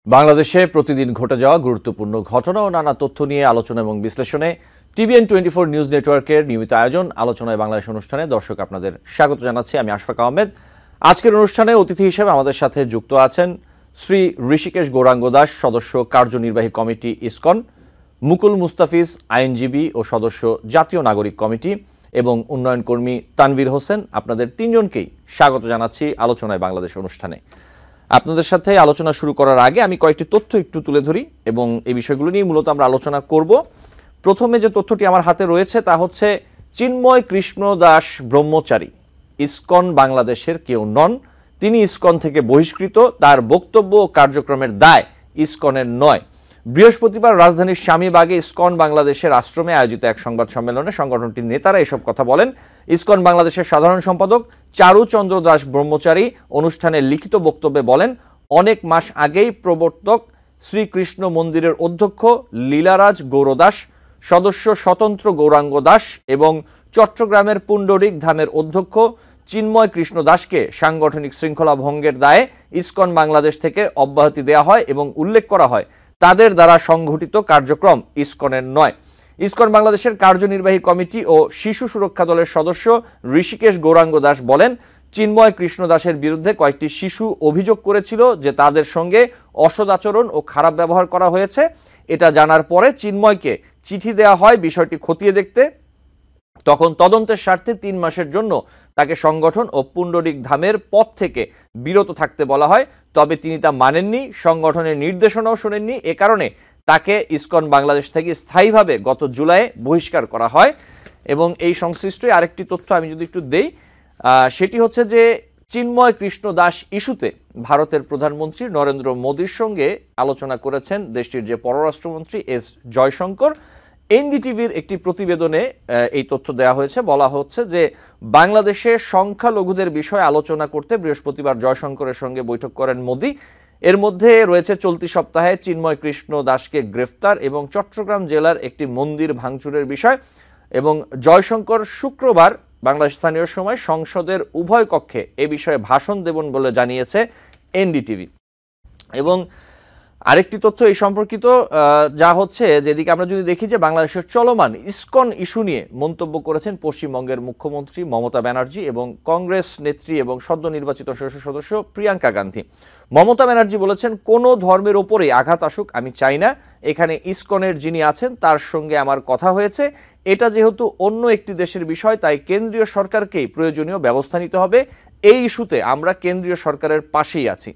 বাংলাদেশে প্রতিদিন ঘটে যাওয়া গুরুত্বপূর্ণ ঘটনা ও নানা তথ্য নিয়ে আলোচনা এবং বিশ্লেষণে TVN24 নিউজ নেটওয়ার্কের নিয়মিত আয়োজন আলোচনায় বাংলাদেশ অনুষ্ঠানে দর্শক আপনাদের স্বাগত জানাচ্ছি। আমি আশফাক আহমেদ। আজকের অনুষ্ঠানে অতিথি হিসেবে আমাদের সাথে যুক্ত আছেন শ্রী ঋষিকেশ গৌরাঙ্গ দাস, সদস্য কার্যনির্বাহী কমিটি ইসকন, মুকুল মুস্তাফিজ, আইনজীবী ও সদস্য জাতীয় নাগরিক কমিটি, এবং উন্নয়ন কর্মী তানভীর হোসেন। আপনাদের তিনজনকেই স্বাগত জানাচ্ছি আলোচনায় বাংলাদেশ অনুষ্ঠানে। আপনাদের সাথে আলোচনা শুরু করার আগে আমি কয়েকটি তথ্য একটু তুলে ধরি এবং এই বিষয়গুলো নিয়ে মূলত আমরা আলোচনা করব। প্রথমে যে তথ্যটি আমার হাতে রয়েছে তা হচ্ছে চিন্ময় কৃষ্ণ দাস ব্রহ্মচারী ইসকন বাংলাদেশের কেউ নন। তিনি ইসকন থেকে বহিষ্কৃত। তার বক্তব্য ও কার্যক্রমের দায় ইসকনের নয়। বৃহস্পতিবার রাজধানীর স্বামীবাগে ইসকন বাংলাদেশের আশ্রমে আয়োজিত এক সংবাদ সম্মেলনে সংগঠনটির নেতারা এসব কথা বলেন। ইসকন বাংলাদেশের সাধারণ সম্পাদক চারুচন্দ্র দাস ব্রহ্মচারী অনুষ্ঠানে লিখিত বক্তব্যে বলেন, অনেক মাস আগেই প্রবর্তক শ্রীকৃষ্ণ মন্দিরের অধ্যক্ষ লীলারাজ গৌরদাস, সদস্য স্বতন্ত্র গৌরাঙ্গ দাস এবং চট্টগ্রামের পুণ্ডরিক ধামের অধ্যক্ষ চিন্ময় কৃষ্ণ দাসকে সাংগঠনিক শৃঙ্খলা ভঙ্গের দায়ে ইসকন বাংলাদেশ থেকে অব্যাহতি দেওয়া হয় এবং উল্লেখ করা হয় তাদের দ্বারা সংঘটিত কার্যক্রম ইসকনের নয়। ইসকন বাংলাদেশের কার্যনির্বাহী কমিটি ও শিশু সুরক্ষা দলের সদস্য ঋষিকেশ গৌরাঙ্গ দাস বলেন, চিন্ময় কৃষ্ণ দাসের বিরুদ্ধে কয়েকটি শিশু অভিযোগ করেছিল যে তাদের সঙ্গে অসদাচরণ ও খারাপ ব্যবহার করা হয়েছে। এটা জানার পরে চিন্ময়কে চিঠি দেওয়া হয় বিষয়টি খতিয়ে দেখতে। তখন তদন্তের স্বার্থে 3 মাসের জন্য তাকে সংগঠন ও পুণ্ডরিক ধামের পথ থেকে বিরত থাকতে বলা হয়। তবে তিনি তা মানেননি, সংগঠনের নির্দেশনাও শোনেননি। এ কারণে তাকে ইসকন বাংলাদেশ থেকে স্থায়ীভাবে গত জুলাইয়ে বহিষ্কার করা হয়। এবং এই সংশ্লিষ্ট আরেকটি তথ্য আমি যদি একটু দেই, সেটি হচ্ছে যে চিন্ময় কৃষ্ণ দাস ইস্যুতে ভারতের প্রধানমন্ত্রী নরেন্দ্র মোদীর সঙ্গে আলোচনা করেছেন দেশটির যে পররাষ্ট্রমন্ত্রী এস জয়শঙ্কর। এনডিটিভির একটি প্রতিবেদনে এই তথ্য দেওয়া হয়েছে। বলা হচ্ছে যে বাংলাদেশে সংখ্যালঘুদের বিষয়ে আলোচনা করতে বৃহস্পতিবার জয়শঙ্করের সঙ্গে বৈঠক করেন মোদী। এর মধ্যে রয়েছে চলতি সপ্তাহে চিন্ময় কৃষ্ণ দাসকে গ্রেফতার এবং চট্টগ্রাম জেলার একটি মন্দির ভাঙচুরের বিষয়। এবং জয়শঙ্কর শুক্রবার বাংলাদেশ স্থানীয় সময় সংসদের উভয় কক্ষে এ বিষয়ে ভাষণ দেবেন বলে জানিয়েছে এনডিটিভি। এবং আরেকটি তথ্য এই সম্পর্কিত যা হচ্ছে, যেদিকে আমরা যদি দেখি যে বাংলাদেশের চলমান ইসকন ইস্যু নিয়ে মন্তব্য করেছেন পশ্চিমবঙ্গের মুখ্যমন্ত্রী মমতা ব্যানার্জি এবং কংগ্রেস নেত্রী এবং সদ্য নির্বাচিত সংসদ সদস্য প্রিয়াঙ্কা গান্ধী। মমতা ব্যানার্জি বলেছেন, কোনো ধর্মের ওপরেই আঘাত আসুক আমি চাই না। এখানে ইসকনের যিনি আছেন তার সঙ্গে আমার কথা হয়েছে। এটা যেহেতু অন্য একটি দেশের বিষয়, তাই কেন্দ্রীয় সরকারকেই প্রয়োজনীয় ব্যবস্থা নিতে হবে। এই ইস্যুতে আমরা কেন্দ্রীয় সরকারের পাশেই আছি।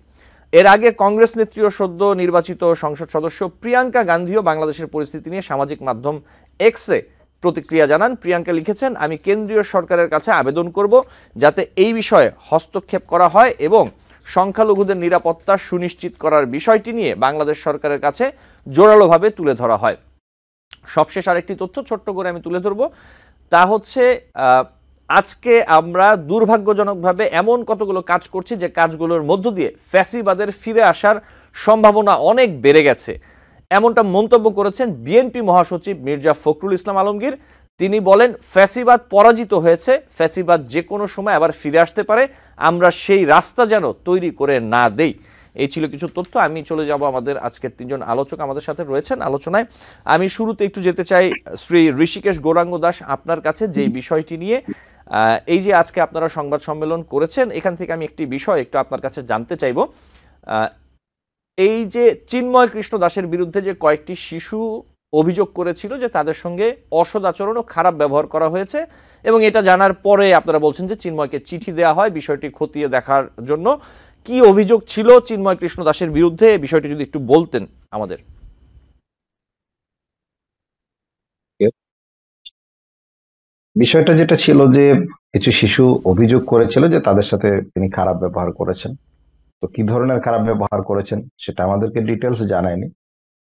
এর আগে কংগ্রেস নেত্রী ও সদ্য নির্বাচিত সংসদ সদস্য প্রিয়াঙ্কা গান্ধীও বাংলাদেশের পরিস্থিতি নিয়ে সামাজিক মাধ্যম এক্সে প্রতিক্রিয়া জানান। প্রিয়াঙ্কা লিখেছেন, আমি কেন্দ্রীয় সরকারের কাছে আবেদন করব যাতে এই বিষয়ে হস্তক্ষেপ করা হয় এবং সংখ্যালঘুদের নিরাপত্তা সুনিশ্চিত করার বিষয়টি নিয়ে বাংলাদেশ সরকারের কাছে জোরালোভাবে তুলে ধরা হয়। সবশেষ আরেকটি তথ্য ছোট্ট করে আমি তুলে ধরব, তা হচ্ছে আজকে আমরা দুর্ভাগ্যজনকভাবে এমন কতগুলো কাজ করছি যে কাজগুলোর মধ্য দিয়ে ফ্যাসিবাদের ফিরে আসার সম্ভাবনা অনেক বেড়ে গেছে। এমনটা মন্তব্য করেছেন বিএনপি মহাসচিব মির্জা ফখরুল ইসলাম আলমগীর। তিনি বলেন, ফ্যাসিবাদ পরাজিত হয়েছে, ফ্যাসিবাদ যে কোনো সময় আবার ফিরে আসতে পারে, আমরা সেই রাস্তা যেন তৈরি করে না দেই। এই ছিল কিছু তথ্য। আমি চলে যাব আমাদের আজকের 3 জন আলোচক আমাদের সাথে রয়েছেন আলোচনায়। আমি শুরুতে একটু যেতে চাই শ্রী ঋষিকেশ গৌরাঙ্গ দাস আপনার কাছে, যে বিষয়টি নিয়ে এই যে আজকে আপনারা সংবাদ সম্মেলন করেছেন, এখান থেকে আমি একটি বিষয় একটু আপনার কাছে জানতে চাইব। এই যে চিন্ময় কৃষ্ণ দাসের বিরুদ্ধে যে কয়েকটি শিশু অভিযোগ করেছিল যে তাদের সঙ্গে অসদাচরণ ও খারাপ ব্যবহার করা হয়েছে, এবং এটা জানার পরে আপনারা বলছেন যে চিন্ময়কে চিঠি দেওয়া হয় বিষয়টি খতিয়ে দেখার জন্য। কি অভিযোগ ছিল চিন্ময় কৃষ্ণ দাসের বিরুদ্ধে, বিষয়টি যদি একটু বলতেন আমাদের। বিষয়টা যেটা ছিল যে কিছু শিশু অভিযোগ করেছিল যে তাদের সাথে তিনি খারাপ ব্যবহার করেছেন। তো কি ধরনের খারাপ ব্যবহার করেছেন সেটা আমাদেরকে ডিটেলস জানায়নি।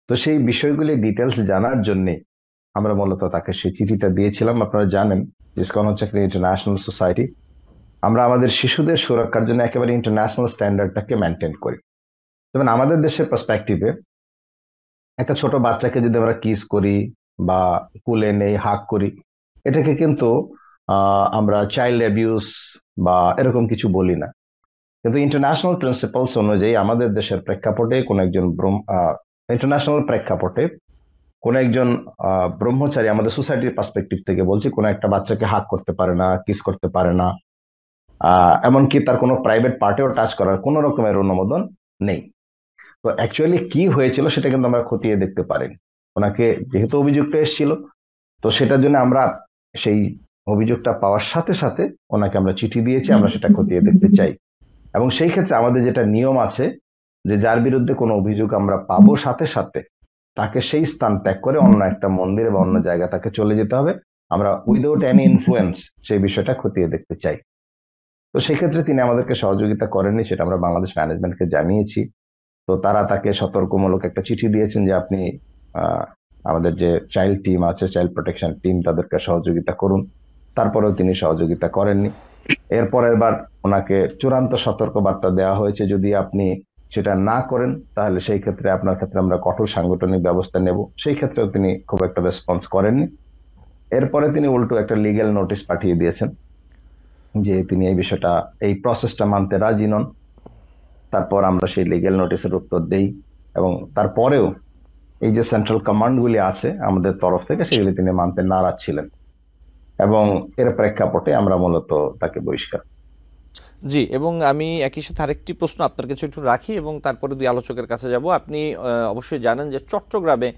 তো সেই বিষয়গুলি ডিটেলস জানার জন্য আমরা মূলত তাকে সেই চিঠিটা দিয়েছিলাম। আপনারা জানেন ইসকন হচ্ছে একটা ইন্টারন্যাশনাল সোসাইটি। আমরা আমাদের শিশুদের সুরক্ষার জন্য একেবারে ইন্টারন্যাশনাল স্ট্যান্ডার্ডটাকে মেনটেন করি। যেমন আমাদের দেশের পার্সপেক্টিভে একটা ছোট বাচ্চাকে যদি আমরা কিস করি বা কুলে নেই, হাক করি, এটাকে কিন্তু আমরা চাইল্ড অ্যাবিউস বা এরকম কিছু বলি না। কিন্তু ইন্টারন্যাশনাল প্রিন্সিপালস অনুযায়ী আমাদের দেশের প্রেক্ষাপটে কোন একজন ইন্টারন্যাশনাল প্রেক্ষাপটে কোন একজন ব্রহ্মচারী, আমাদের সোসাইটির পার্সপেক্টিভ থেকে বলছি, কোন একটা বাচ্চাকে হাক করতে পারে না, কিস করতে পারে না, এমনকি তার কোনো প্রাইভেট পার্টেও টাচ করার কোন রকমের অনুমোদন নেই। তো অ্যাকচুয়ালি কি হয়েছিল সেটা কিন্তু আমরা খতিয়ে দেখতে পারিনি। ওনাকে যেহেতু অভিযোগটা এসেছিল, তো সেটার জন্য আমরা সেই অভিযোগটা পাওয়ার সাথে সাথে ওনাকে আমরা চিঠি দিয়েছি, আমরা সেটা খতিয়ে দেখতে চাই। এবং সেই ক্ষেত্রে আমাদের যেটা নিয়ম আছে যে যার বিরুদ্ধে কোনো অভিযোগ আমরা পাবো সাথে সাথে তাকে সেই স্থান ত্যাগ করে অন্য একটা মন্দির বা অন্য জায়গা তাকে চলে যেতে হবে। আমরা উইদাউট এনি ইনফ্লুয়েন্স সেই বিষয়টা খতিয়ে দেখতে চাই। তো সেই ক্ষেত্রে তিনি আমাদেরকে সহযোগিতা করেননি, সেটা আমরা বাংলাদেশ ম্যানেজমেন্টকে জানিয়েছি। তো তারা তাকে সতর্কমূলক একটা চিঠি দিয়েছেন যে আপনি আমাদের যে চাইল্ড টিম আছে, চাইল্ড প্রোটেকশন টিম, তাদেরকে সহযোগিতা করুন। তারপরেও তিনি সহযোগিতা করেননি। এরপরের বার ওনাকে চূড়ান্ত সতর্ক বার্তা দেওয়া হয়েছে, যদি আপনি সেটা না করেন তাহলে সেই ক্ষেত্রে আপনার ক্ষেত্রে আমরা কঠোর সাংগঠনিক ব্যবস্থা নেব। সেই ক্ষেত্রেও তিনি খুব একটা রেসপন্স করেননি। এরপরে তিনি উল্টো একটা লিগ্যাল নোটিশ পাঠিয়ে দিয়েছেন যে তিনি এই বিষয়টা, এই প্রসেসটা মানতে রাজি নন। তারপর আমরা সেই লিগ্যাল নোটিশের উত্তর দেই এবং তারপরেও এই যে সেন্ট্রাল কমান্ড গুলি আছে আমাদের তরফ থেকে, সেগুলি তিনি মানতে নারাজ ছিলেন এবং এর প্রেক্ষাপটে আমরা মূলত তাকে বহিষ্কার। জি, এবং আমি একই সাথে আরেকটি প্রশ্ন আপনার কাছে একটু রাখি এবং তারপরে দুই আলোচকের কাছে যাব। আপনি অবশ্যই জানেন যে চট্টগ্রামে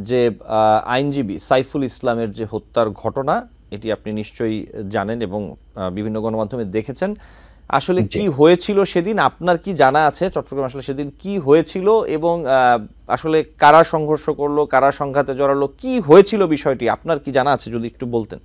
যে আইনজীবী সাইফুল ইসলামের যে হত্যার ঘটনা, এটি আপনি নিশ্চয়ই জানেন এবং বিভিন্ন গণমাধ্যমে দেখেছেন। আসলে কি হয়েছিল সেদিন, আপনার কি জানা আছে চট্টগ্রামে আসলে সেদিন কি হয়েছিল এবং আসলে কারা সংঘর্ষ করলো, কারা সংঘাতে জড়ালো, কি হয়েছিল বিষয়টি আপনার কি জানা আছে, যদি একটু বলতেন।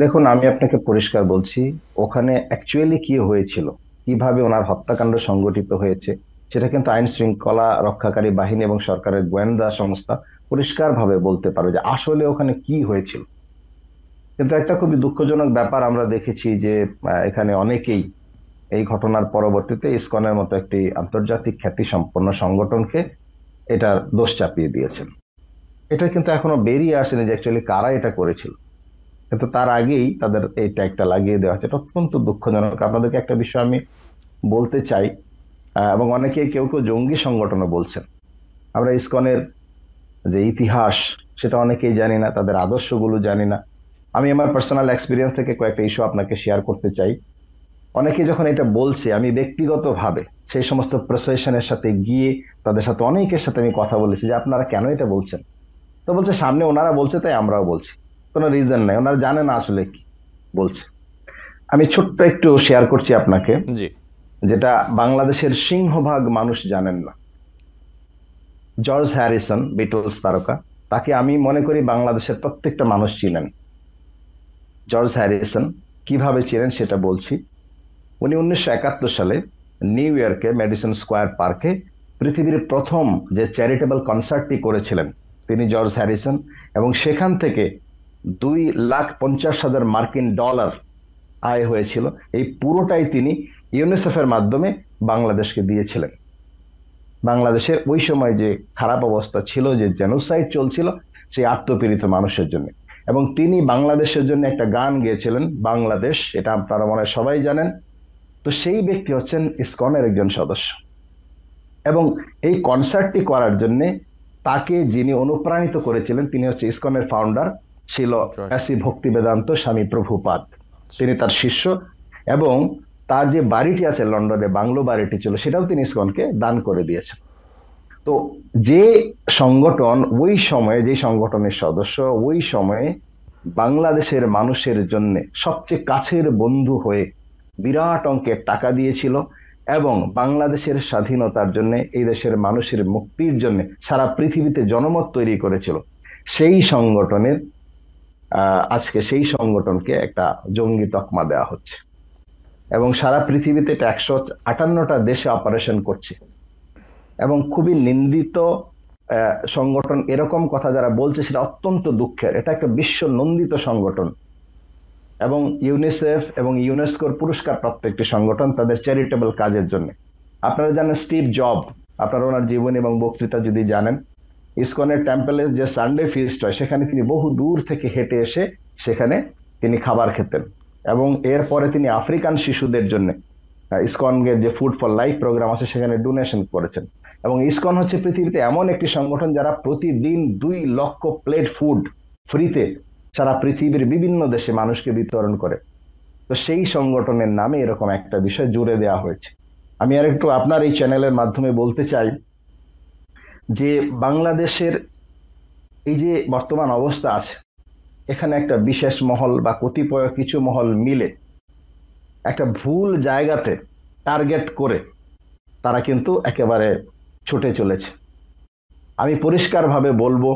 দেখুন, আমি আপনাকে পরিষ্কার বলছি, ওখানে অ্যাকচুয়ালি কি হয়েছিল, কিভাবে ওনার হত্যাকাণ্ড সংগঠিত হয়েছে, সেটা কিন্তু আইন শৃঙ্খলা রক্ষাকারী বাহিনী এবং সরকারের গোয়েন্দা সংস্থা পরিষ্কারভাবে বলতে পারবে যে আসলে ওখানে কি হয়েছিল। কিন্তু একটা খুবই দুঃখজনক ব্যাপার আমরা দেখেছি যে এখানে অনেকেই এই ঘটনার পরবর্তীতে ইসকনের মতো একটি আন্তর্জাতিক খ্যাতি সম্পন্ন সংগঠনকে এটার দোষ চাপিয়ে দিয়েছেন। এটা কিন্তু এখনো বেরিয়ে আসেনি যে অ্যাকচুয়ালি কারা এটা করেছিল, কিন্তু তার আগেই তাদের এই ট্যাগটা লাগিয়ে দেওয়া হচ্ছে। এটা অত্যন্ত দুঃখজনক। আপনাদেরকে একটা বিষয় আমি বলতে চাই, এবং অনেকে কেউ কেউ জঙ্গি সংগঠনও বলছেন। আমরা ইসকনের যে ইতিহাস সেটা অনেকেই জানি না, তাদের আদর্শগুলো জানি না। আমি আমার পার্সোনাল এক্সপিরিয়েন্স থেকে কয়েকটা ইস্যু আপনাকে শেয়ার করতে চাই। অনেকে যখন এটা বলছে, আমি ব্যক্তিগতভাবে সেই সমস্ত প্রসেশনের সাথে গিয়ে তাদের সাথে অনেকের সাথে আমি কথা বলেছি যে আপনারা কেন এটা বলছেন। তো বলছে সামনে ওনারা বলছে তাই আমরাও বলছি, কোনো রিজন নাই, ওনারা জানে না আসলে কি বলছে। আমি ছোট্ট একটু শেয়ার করছি আপনাকে, জি, যেটা বাংলাদেশের সিংহভাগ মানুষ জানেন না। জর্জ হ্যারিসন, বিটলস তারকা, তাকে আমি মনে করি বাংলাদেশের প্রত্যেকটা মানুষ চিনেন। জর্জ হ্যারিসন কিভাবে ছিলেন সেটা বলছি। উনি 1971 সালে নিউ ইয়র্কে মেডিসন স্কোয়ার পার্কে পৃথিবীর প্রথম যে চ্যারিটেবল কনসার্টটি করেছিলেন তিনি জর্জ হ্যারিসন, এবং সেখান থেকে 2,50,000 মার্কিন ডলার আয় হয়েছিল। এই পুরোটাই তিনি ইউনিসেফ এর মাধ্যমে বাংলাদেশকে দিয়েছিলেন। বাংলাদেশের ওই সময় যে খারাপ অবস্থা ছিল, যে জেনোসাইড চলছিল, সেই আত্মপীড়িত মানুষের জন্য। এবং তিনি বাংলাদেশের জন্য একটা গান গেয়েছিলেন, বাংলাদেশ, এটা আপনারা মনে হয় সবাই জানেন। তো সেই ব্যক্তি হচ্ছেন ইসকনের একজন সদস্য, এবং এই কনসার্টটি করার জন্য তাকে যিনি অনুপ্রাণিত করেছিলেন তিনি হচ্ছে ইসকনের ফাউন্ডার ছিল এসি ভক্তি বেদান্ত স্বামী প্রভুপাদ। তিনি তার শিষ্য, এবং তার যে বাড়িটি আছে লন্ডনে, বাংলো বাড়িটি ছিল, সেটাও তিনি ইসকনকে দান করে দিয়েছেন। তো যে সংগঠন ওই সময়ে, যে সংগঠনের সদস্য ওই সময়ে বাংলাদেশের মানুষের জন্য সবচেয়ে কাছের বন্ধু হয়ে বিরাট অঙ্কের টাকা দিয়েছিল এবং বাংলাদেশের স্বাধীনতার জন্য, এই দেশের মানুষের মুক্তির জন্য সারা পৃথিবীতে জনমত তৈরি করেছিল, সেই সংগঠনের আজকে সেই সংগঠনকে একটা জঙ্গি তকমা দেওয়া হচ্ছে এবং সারা পৃথিবীতে এটা 158টা দেশে অপারেশন করছে। এবং খুবই নিন্দিত সংগঠন, এরকম কথা যারা বলছে সেটা অত্যন্ত দুঃখের। এটা একটা বিশ্ব নন্দিত সংগঠন এবং ইউনিসেফ এবং ইউনেস্কোর পুরস্কার প্রাপ্ত একটি সংগঠন তাদের চ্যারিটেবল কাজের জন্য। আপনারা জানেন স্টিভ জব, আপনারা ওনার জীবনী এবং বক্তৃতা যদি জানেন, ইসকনের টেম্পলে যে সানডে ফিস্ট হয় সেখানে তিনি বহু দূর থেকে হেঁটে এসে সেখানে তিনি খাবার খেতেন, এবং এরপরে তিনি আফ্রিকান শিশুদের জন্য ইসকনের যে ফুড ফর লাইফ প্রোগ্রাম আছে সেখানে ডোনেশন করেছেন। এবং ইসকন হচ্ছে পৃথিবীতে এমন একটি সংগঠন যারা প্রতিদিন 2 লক্ষ প্লেট ফুড ফ্রিতে সারা পৃথিবীর বিভিন্ন দেশে মানুষকে বিতরণ করে। তো সেই সংগঠনের নামে এরকম একটা বিষয় জুড়ে দেওয়া হয়েছে। আমি আর একটু আপনার এই চ্যানেলের মাধ্যমে বলতে চাই যে বাংলাদেশের এই যে বর্তমান অবস্থা আছে, এখানে একটা বিশেষ মহল বা কতিপয় কিছু মহল মিলে একটা ভুল জায়গাতে টার্গেট করে তারা কিন্তু একেবারে ছুটে চলেছে। আমি পরিষ্কারভাবে বলবো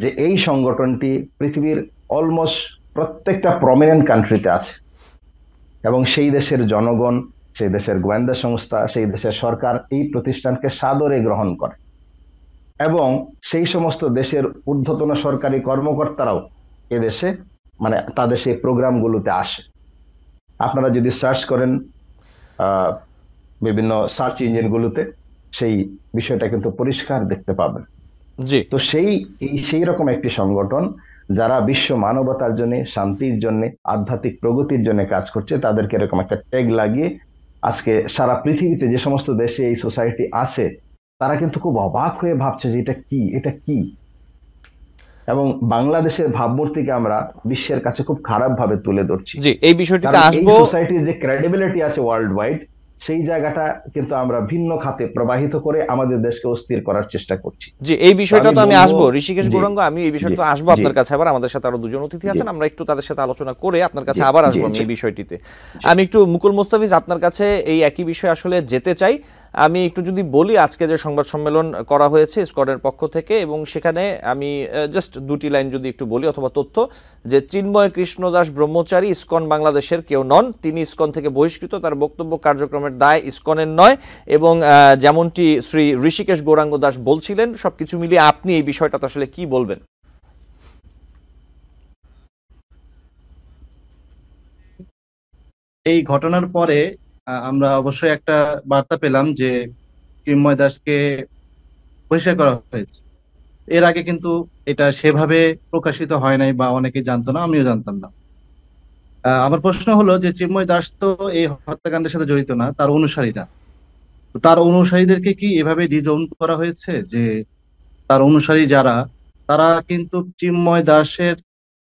যে এই সংগঠনটি পৃথিবীর অলমোস্ট প্রত্যেকটা প্রমিনেন্ট কান্ট্রিতে আছে, এবং সেই দেশের জনগণ, সেই দেশের গোয়েন্দা সংস্থা, সেই দেশের সরকার এই প্রতিষ্ঠানকে সাদরে গ্রহণ করে, এবং সেই সমস্ত দেশের ঊর্ধ্বতন সরকারি কর্মকর্তারাও এদেশে মানে তাদের সেই প্রোগ্রামগুলোতে আসে। আপনারা যদি সার্চ করেন বিভিন্ন সার্চ ইঞ্জিনগুলোতে সেই বিষয়টা কিন্তু পরিষ্কার দেখতে পাবেন। জি, তো সেই রকম একটি সংগঠন যারা বিশ্ব মানবতার জন্য, শান্তির জন্য, আধ্যাত্মিক প্রগতির জন্য কাজ করছে, তাদেরকে এরকম একটা ট্যাগ লাগিয়ে আজকে সারা পৃথিবীতে যে সমস্ত দেশে এই সোসাইটি আছে তারা কিন্তু খুব অবাক হয়ে ভাবছে যে এটা কি। এবং বাংলাদেশের ভাবমূর্তিকে আমরা বিশ্বের কাছে খুব খারাপ ভাবে তুলে ধরছি, জি, এই বিষয়টিতে কারণ এই আসবো। সোসাইটির যে ক্রেডিবিলিটি আছে ওয়ার্ল্ড ওয়াইড, সেই জায়গাটা কিন্তু আমরা ভিন্ন খাতে প্রবাহিত করে আমাদের দেশকে অস্থির করার চেষ্টা করছি। জি, এই বিষয়টা তো আমি বলবো আসবো ঋষিকেশ জি গৌরাঙ্গ, আমি এই জি বিষয়টা তো আসবো জি আপনার কাছে আবার। আমাদের সাথে আরো দুজন অতিথি জি আছেন, আমরা একটু তাদের সাথে আলোচনা করে আপনার কাছে জি আবার জি আসবো আমি জি এই বিষয়টিতে। জি আমি একটু মুকুল মোস্তাফিজ আপনার কাছে এই একই বিষয়ে আসলে যেতে চাই। আমি একটু যদি বলি, আজকে যে সংবাদ সম্মেলন করা হয়েছে স্কোয়াডের পক্ষ থেকে, এবং সেখানে আমি জাস্ট দুটি লাইন যদি একটু বলি অথবা তথ্য, যে চিন্ময় কৃষ্ণদাস ব্রহ্মচারী ইসকন বাংলাদেশের কেউ নন, তিনি ইসকন থেকে বহিষ্কৃত, তার বক্তব্য কার্যক্রমের দায় ইসকনের নয়। এবং যেমনটি শ্রী ঋষিকেশ গৌরাঙ্গ দাস বলছিলেন, সবকিছু মিলিয়ে আপনি এই বিষয়টাতে আসলে কি বলবেন? এই ঘটনার পরে আমরা অবশ্যই একটা বার্তা পেলাম যে চিন্ময় দাসকে বহিষ্কার করা হয়েছে। এর আগে কিন্তু এটা সেভাবে প্রকাশিত হয় নাই বা অনেকে জানতো না, আমিও জানতাম না। আমার প্রশ্ন হলো যে চিন্ময় দাস তো এই হত্যাকাণ্ডের সাথে জড়িত না, তার অনুসারীরা। তো তার অনুসারীদেরকে কি এভাবে ডিজোন করা হয়েছে যে তার অনুসারী যারা, তারা কিন্তু চিন্ময় দাসের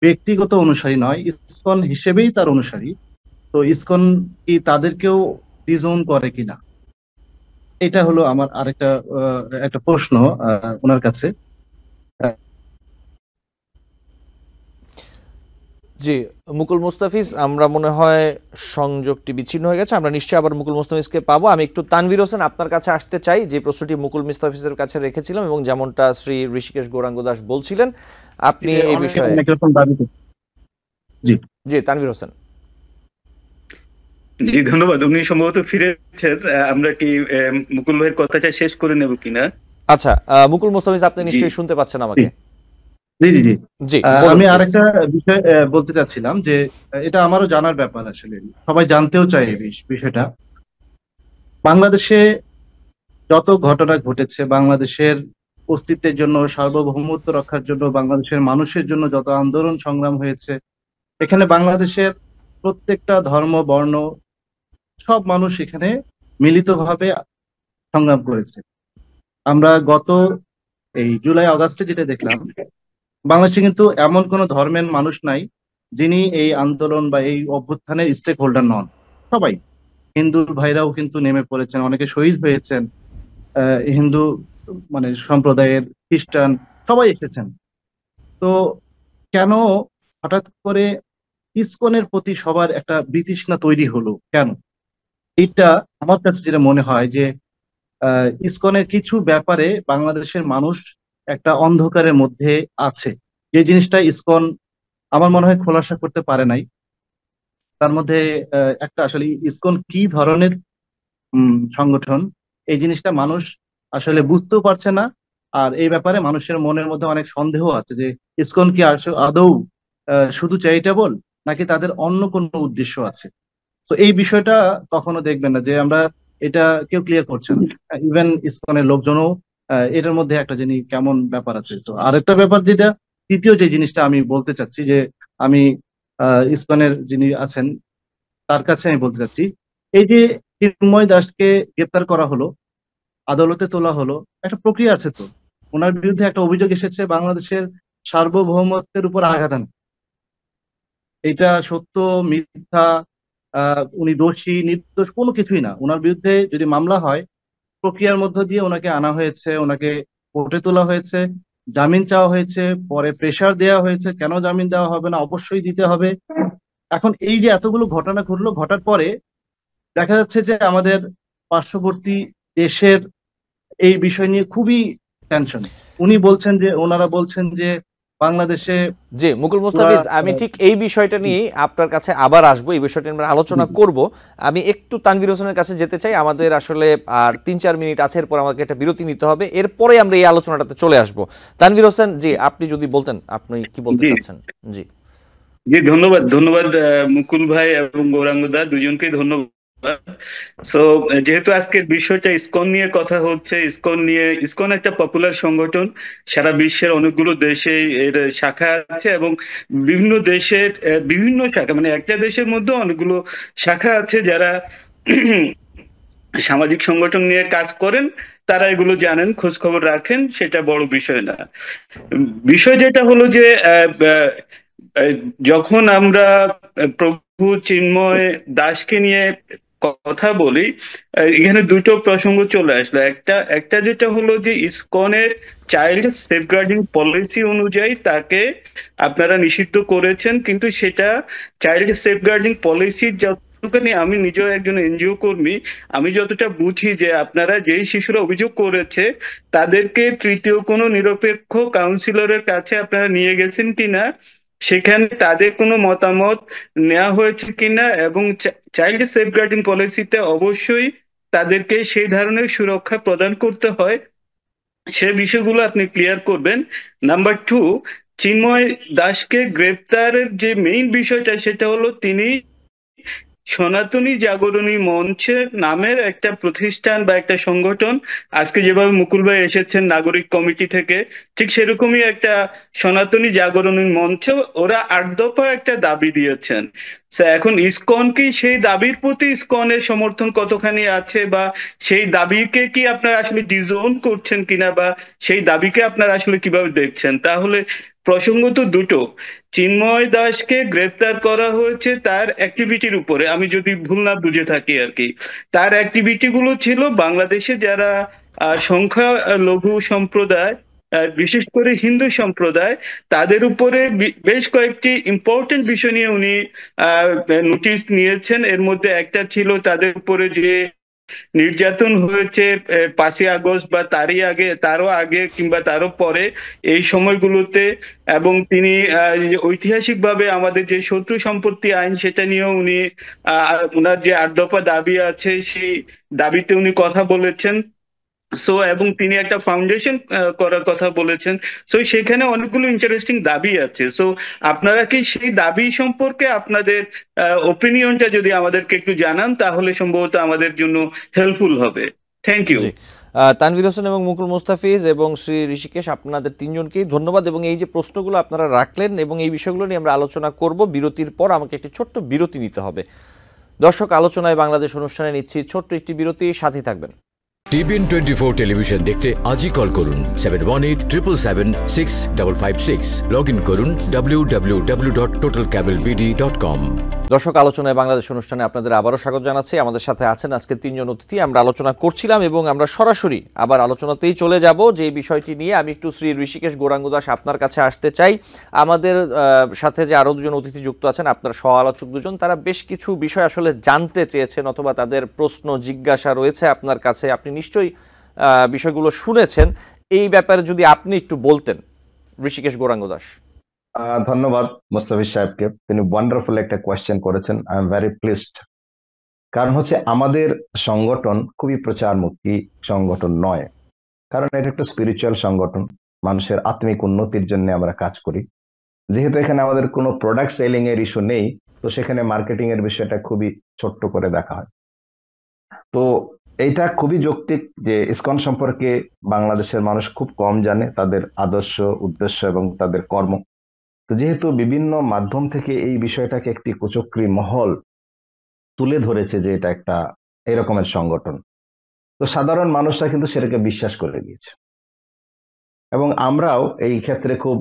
ব্যক্তিগত অনুসারী নয়, ইসকন হিসেবেই তার অনুসারী। তো ইসকন কি তাদেরকেও ডিজোন করে কিনা, এটা হলো আমার আরেকটা একটা প্রশ্ন ওনার কাছে। জি, মুকুল মুস্তাফিজ, আমরা মনে হয় সংযোগটি বিচ্ছিন্ন হয়ে গেছে, আমরা নিশ্চয়ই আবার মুকুল মুস্তাফিজকে পাবো। আমি একটু তানভীর হোসেন আপনার কাছে আসতে চাই, যে প্রশ্নটি মুকুল মুস্তাফিজের কাছে রেখেছিলাম এবং যেমনটা শ্রী ঋষিকেশ গৌরাঙ্গ দাস বলছিলেন, আপনি এই বিষয়ে। অনেক রকম দাবি জি জি, তানভীর হোসেন। জি ধন্যবাদ। উনি সম্ভবত ফিরেছেন। আমরা কি মুকুল ভাইয়ের কথাটা শেষ করে নেব কিনা? আচ্ছা, মুকুল মুস্তাফিজ, আপনি জি নিশ্চয়ই শুনতে পাচ্ছেন আমাকে? জি জি জি জি, আমি বলুন আরেকটা বিষয় বলতে চাচ্ছিলাম যে এটা আমারও জানার ব্যাপার, আসলে সবাই জানতেও চায় এই বিষয়টা। বাংলাদেশে যত ঘটনা ঘটেছে, বাংলাদেশের অস্তিত্বের জন্য, সার্বভৌমত্ব রক্ষার জন্য, বাংলাদেশের মানুষের জন্য যত আন্দোলন সংগ্রাম হয়েছে, এখানে বাংলাদেশের প্রত্যেকটা ধর্ম বর্ণ সব মানুষ এখানে মিলিতভাবে সংগ্রাম করেছে। আমরা গত এই জুলাই আগস্টে যেটা দেখলাম, বাংলাদেশে কিন্তু এমন কোন ধর্মের মানুষ নাই যিনি এই আন্দোলন বা এই অভ্যুত্থানের স্টেক হোল্ডার নন। সবাই, হিন্দু ভাইরাও কিন্তু নেমে পড়েছেন, অনেকে শহীদ হয়েছেন, হিন্দু মানে সম্প্রদায়ের, খ্রিস্টান, সবাই এসেছেন। তো কেন হঠাৎ করে ইসকনের প্রতি সবার একটা বিতৃষ্ণা তৈরি হলো কেন? এটা আমার কাছে যেটা মনে হয় যে ইসকনের কিছু ব্যাপারে বাংলাদেশের মানুষ একটা অন্ধকারের মধ্যে আছে, যে জিনিসটা ইসকন আমার মনে হয় খোলাসা করতে পারে নাই। তার মধ্যে একটা আসলে ইসকন কি ধরনের সংগঠন, এই জিনিসটা মানুষ আসলে বুঝতেও পারছে না। আর এই ব্যাপারে মানুষের মনের মধ্যে অনেক সন্দেহ আছে যে ইসকন কি আদৌ শুধু চ্যারিটেবল, নাকি তাদের অন্য কোনো উদ্দেশ্য আছে। তো এই বিষয়টা কখনো দেখবেন না যে আমরা এটা কেউ ক্লিয়ার করছে না, ইভেন ইসকনের লোকজনও এটার মধ্যে একটা জিনিস কেমন ব্যাপার আছে। তো আরেকটা ব্যাপার যেটা, তৃতীয় যে জিনিসটা আমি বলতে চাচ্ছি, যে আমি ইসকনের যিনি আছেন তার কাছে আমি বলতে চাচ্ছি, এই যে চিন্ময় দাসকে গ্রেপ্তার করা হলো, আদালতে তোলা হলো, একটা প্রক্রিয়া আছে তো। ওনার বিরুদ্ধে একটা অভিযোগ এসেছে বাংলাদেশের সার্বভৌমত্বের উপর আঘাত আনা। এটা সত্য মিথ্যা, উনি দোষী নির্দোষ কোনো কিছুই না। ওনার বিরুদ্ধে যদি মামলা হয়, প্রক্রিয়ার মধ্য দিয়ে ওনাকে আনা হয়েছে, ওনাকে কোর্টে তোলা হয়েছে, জামিন চাওয়া হয়েছে, পরে প্রেসার দেওয়া হয়েছে কেন জামিন দেওয়া হবে না, অবশ্যই দিতে হবে। এখন এই যে এতগুলো ঘটনা ঘটলো, ঘটার পরে দেখা যাচ্ছে যে আমাদের পার্শ্ববর্তী দেশের এই বিষয় নিয়ে খুবই টেনশন। ওনারা বলছেন যে বাংলাদেশে জি মুকুল পুরা মুস্তাফিজ, আমি ঠিক এই বিষয়টা নিয়ে আপনার কাছে আবার আসবো, এই বিষয়টা নিয়ে আমরা আলোচনা করব। আমি একটু তানভীর হোসেনের কাছে যেতে চাই, আমাদের আসলে আর 3-4 মিনিট আছে, এরপর আমাকে একটা বিরতি নিতে হবে, এরপরে আমরা এই আলোচনাটাতে চলে আসব। তানভীর হোসেন জি, আপনি যদি বলতেন আপনি কি বলতে জি চাচ্ছেন। জি জি, ধন্যবাদ ধন্যবাদ মুকুল ভাই এবং গৌরাঙ্গদা দুজনকে ধন্যবাদ। সো যেহেতু আজকের বিষয়টা ইসকন নিয়ে কথা হচ্ছে, ইসকন একটা পপুলার সংগঠন, সারা বিশ্বের অনেকগুলো দেশে এর শাখা আছে এবং বিভিন্ন দেশের বিভিন্ন শাখা, মানে একটা দেশের মধ্যে অনেকগুলো শাখা আছে যারা সামাজিক সংগঠন নিয়ে কাজ করেন। তারা এগুলো জানেন, খোঁজ খবর রাখেন, সেটা বড় বিষয় না। বিষয় যেটা হলো যে আহ, যখন আমরা প্রভু চিন্ময় দাসকে নিয়ে কথা বলি, এখানে দুটো প্রসঙ্গ চলে আসলো। একটা যেটা হলো যে ইসকনের চাইল্ড সেফগার্ডিং পলিসি অনুযায়ী তাকে আপনারা নিষিদ্ধ করেছেন, কিন্তু সেটা চাইল্ড সেফগার্ডিং পলিসির যতটুকুনি, আমি নিজেও একজন এনজিও কর্মী, আমি যতটা বুঝি যে আপনারা যেই শিশুরা অভিযোগ করেছে তাদেরকে তৃতীয় কোনো নিরপেক্ষ কাউন্সিলরের কাছে আপনারা নিয়ে গেছেন কিনা, সেখানে তাদের কোনো মতামত নেওয়া হয়েছে কিনা, এবং চাইল্ড সেফগার্ডিং পলিসিতে অবশ্যই তাদেরকে সেই ধরনের সুরক্ষা প্রদান করতে হয়, সে বিষয়গুলো আপনি ক্লিয়ার করবেন। নাম্বার 2, চিন্ময় দাসকে গ্রেপ্তারের যে মেইন বিষয়টা সেটা হলো তিনি সনাতনী জাগরণী মঞ্চের নামের একটা প্রতিষ্ঠান বা একটা সংগঠন, আজকে যেভাবে মুকুল ভাই এসেছেন নাগরিক কমিটি থেকে, ঠিক সেরকমই একটা সনাতনী জাগরণী মঞ্চ, ওরা 8 দফা একটা দাবি দিয়েছেন। এখন ইসকন কি সেই দাবির প্রতি ইসকনের সমর্থন কতখানি আছে, বা সেই দাবিকে কি আপনারা আসলে ডিজোন করছেন কিনা, বা সেই দাবিকে আপনারা আসলে কিভাবে দেখছেন? তাহলে প্রসঙ্গ তো দুটো, চিন্ময় দাসকে গ্রেপ্তার করা হয়েছে তার অ্যাক্টিভিটির উপরে, আমি যদি ভুল না বুঝে থাকি আর কি। তার অ্যাক্টিভিটি গুলো ছিল বাংলাদেশে যারা সংখ্যা লঘু সম্প্রদায়, বিশেষ করে হিন্দু সম্প্রদায়, তাদের উপরে বেশ কয়েকটি ইম্পর্টেন্ট বিষয় নিয়ে উনি নোটিশ নিয়েছেন। এর মধ্যে একটা ছিল তাদের উপরে যে নির্যাতন হয়েছে 5ই আগস্ট বা তারও আগে কিংবা তারও পরে এই সময়গুলোতে, এবং তিনি ঐতিহাসিকভাবে আমাদের যে শত্রু সম্পত্তি আইন সেটা নিয়েও উনি ওনার যে 8 দফা দাবি আছে সেই দাবিতে উনি কথা বলেছেন। এবং তিনি একটা ফাউন্ডেশন করার কথা বলেছেন। সেখানে অনেকগুলো ইন্টারেস্টিং দাবি আছে। আপনারা কি সেই দাবি সম্পর্কে আপনাদের ওপিনিয়নটা যদি আমাদেরকে একটু জানান তাহলে সম্ভবত আমাদের জন্য হেল্পফুল হবে। Thank you. জি তানভীর হোসেন এবং মুকুল মুস্তাফিজ এবং শ্রী ঋষিকেশ, আপনাদের তিনজনকেই ধন্যবাদ, এবং এই যে প্রশ্নগুলো আপনারা রাখলেন এবং এই বিষয়গুলো নিয়ে আমরা আলোচনা করব। বিরতির পর আমাকে একটি ছোট্ট বিরতি নিতে হবে। দর্শক, আলোচনায় বাংলাদেশ অনুষ্ঠানে নিচ্ছি ছোট্ট একটি বিরতি, সাথে থাকবেন। TBN 24 টেলিভিশন দেখতে আজই কল করুন 7187776556। লগ ইন করুন www.totalcablebd.com। দর্শক, আলোচনায় বাংলাদেশ অনুষ্ঠানে আপনাদের আবারও স্বাগত জানাচ্ছি। আমাদের সাথে আছেন আজকে তিনজন অতিথি। আমরা আলোচনা করছিলাম এবং আমরা সরাসরি আবার আলোচনাতেই চলে যাব। যে বিষয়টি নিয়ে আমি একটু শ্রী ঋষিকেশ গৌরাঙ্গ দাস আপনার কাছে আসতে চাই। আমাদের সাথে যে আরো দুজন অতিথি যুক্ত আছেন, আপনার সহ আলোচক দুজন, তারা বেশ কিছু বিষয় আসলে জানতে চেয়েছেন অথবা তাদের প্রশ্ন জিজ্ঞাসা রয়েছে আপনার কাছে। আপনি নিশ্চয়ই বিষয়গুলো শুনেছেন। এই ব্যাপারে যদি আপনি একটু বলতেন, ঋষিকেশ গৌরাঙ্গ দাস। ধন্যবাদ মুস্তাফিজ সাহেবকে, তিনি ওয়ান্ডারফুল একটা কোয়েশ্চেন করেছেন। I am very pleased. কারণ হচ্ছে আমাদের সংগঠন খুবই প্রচারমুখী সংগঠন নয়, কারণ এটা একটা স্পিরিচুয়াল সংগঠন, মানুষের আত্মিক উন্নতির জন্য আমরা কাজ করি। যেহেতু এখানে আমাদের কোনো প্রোডাক্ট সেলিং এর ইস্যু নেই, তো সেখানে মার্কেটিং এর বিষয়টা খুবই ছোট্ট করে দেখা হয়। তো এইটা খুবই যৌক্তিক যে ইসকন সম্পর্কে বাংলাদেশের মানুষ খুব কম জানে, তাদের আদর্শ, উদ্দেশ্য এবং তাদের কর্ম। তো যেহেতু বিভিন্ন মাধ্যম থেকে এই বিষয়টাকে একটি কুচক্রী মহল তুলে ধরেছে যে এটা একটা এরকমের সংগঠন। তো সাধারণ মানুষরা কিন্তু সেটাকে বিশ্বাস করে নিয়েছে, এবং আমরাও এই ক্ষেত্রে খুব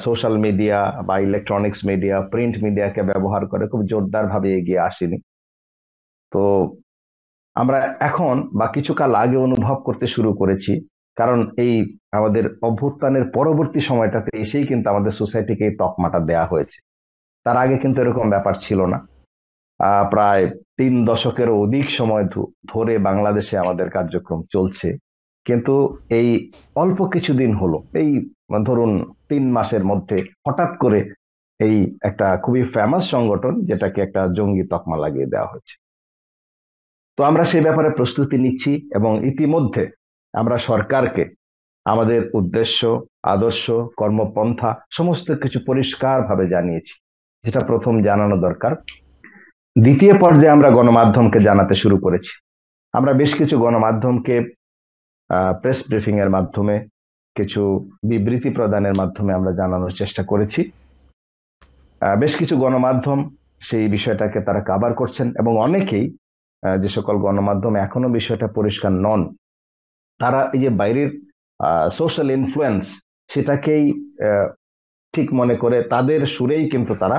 সোশ্যাল মিডিয়া বা ইলেকট্রনিক্স মিডিয়া, প্রিন্ট মিডিয়াকে ব্যবহার করে খুব জোরদার ভাবে এগিয়ে আসিনি। তো আমরা এখন বা কিছুকাল আগে অনুভব করতে শুরু করেছি, কারণ এই আমাদের অভ্যুত্থানের পরবর্তী সময়টাতে এসেই কিন্তু আমাদের সোসাইটিকে এই তকমাটা দেয়া হয়েছে। তার আগে কিন্তু এরকম ব্যাপার ছিল না। প্রায় 3 দশকেরও অধিক সময় ধরে বাংলাদেশে আমাদের কার্যক্রম চলছে, কিন্তু এই অল্প কিছুদিন হলো, এই ধরুন 3 মাসের মধ্যে হঠাৎ করে এই একটা খুবই ফেমাস সংগঠন যেটাকে একটা জঙ্গি তকমা লাগিয়ে দেওয়া হয়েছে। তো আমরা সেই ব্যাপারে প্রস্তুতি নিচ্ছি, এবং ইতিমধ্যে আমরা সরকারকে আমাদের উদ্দেশ্য, আদর্শ, কর্মপন্থা সমস্ত কিছু পরিষ্কারভাবে জানিয়েছি, যেটা প্রথম জানানো দরকার। দ্বিতীয় পর্যায়ে আমরা গণমাধ্যমকে জানাতে শুরু করেছি। আমরা বেশ কিছু গণমাধ্যমকে প্রেস ব্রিফিং এর মাধ্যমে, কিছু বিবৃতি প্রদানের মাধ্যমে আমরা জানানোর চেষ্টা করেছি। বেশ কিছু গণমাধ্যম সেই বিষয়টাকে তারা কভার করছেন, এবং অনেকেই, যে সকল গণমাধ্যম এখনো বিষয়টা পরিষ্কার নন, তারা এই যে বাইরের সোশ্যাল ইনফ্লুয়েন্স সেটাকেই ঠিক মনে করে তাদের সুরেই কিন্তু তারা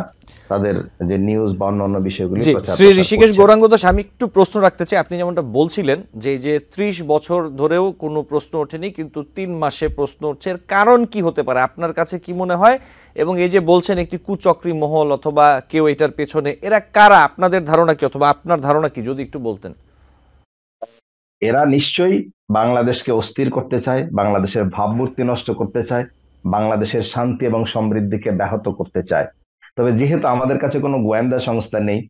তাদের যে নিউজ বা অন্যান্য বিষয়গুলি শ্রী ঋষিকেশ গৌরাঙ্গ দাস, আমি একটু প্রশ্ন রাখতে চাই। আপনি যেমনটা বলছিলেন যে 30 বছর ধরেও কোনো প্রশ্ন ওঠেনি, কিন্তু 3 মাসে প্রশ্ন উঠছে, এর কারণ কি হতে পারে আপনার কাছে কি মনে হয়? এবং এই যে বলছেন একটি কুচক্রী মহল অথবা কেউ এটার পেছনে, এরা কারা? আপনাদের ধারণা কি, অথবা আপনার ধারণা কি, যদি একটু বলতেন। এরা নিশ্চয়ই বাংলাদেশকে অস্থির করতে চায়, বাংলাদেশের ভাবমূর্তি নষ্ট করতে চায়, বাংলাদেশের শান্তি এবং সমৃদ্ধিকে ব্যাহত করতে চায়। তবে যেহেতু আমাদের কাছে কোনো গোয়েন্দা সংস্থা নেই,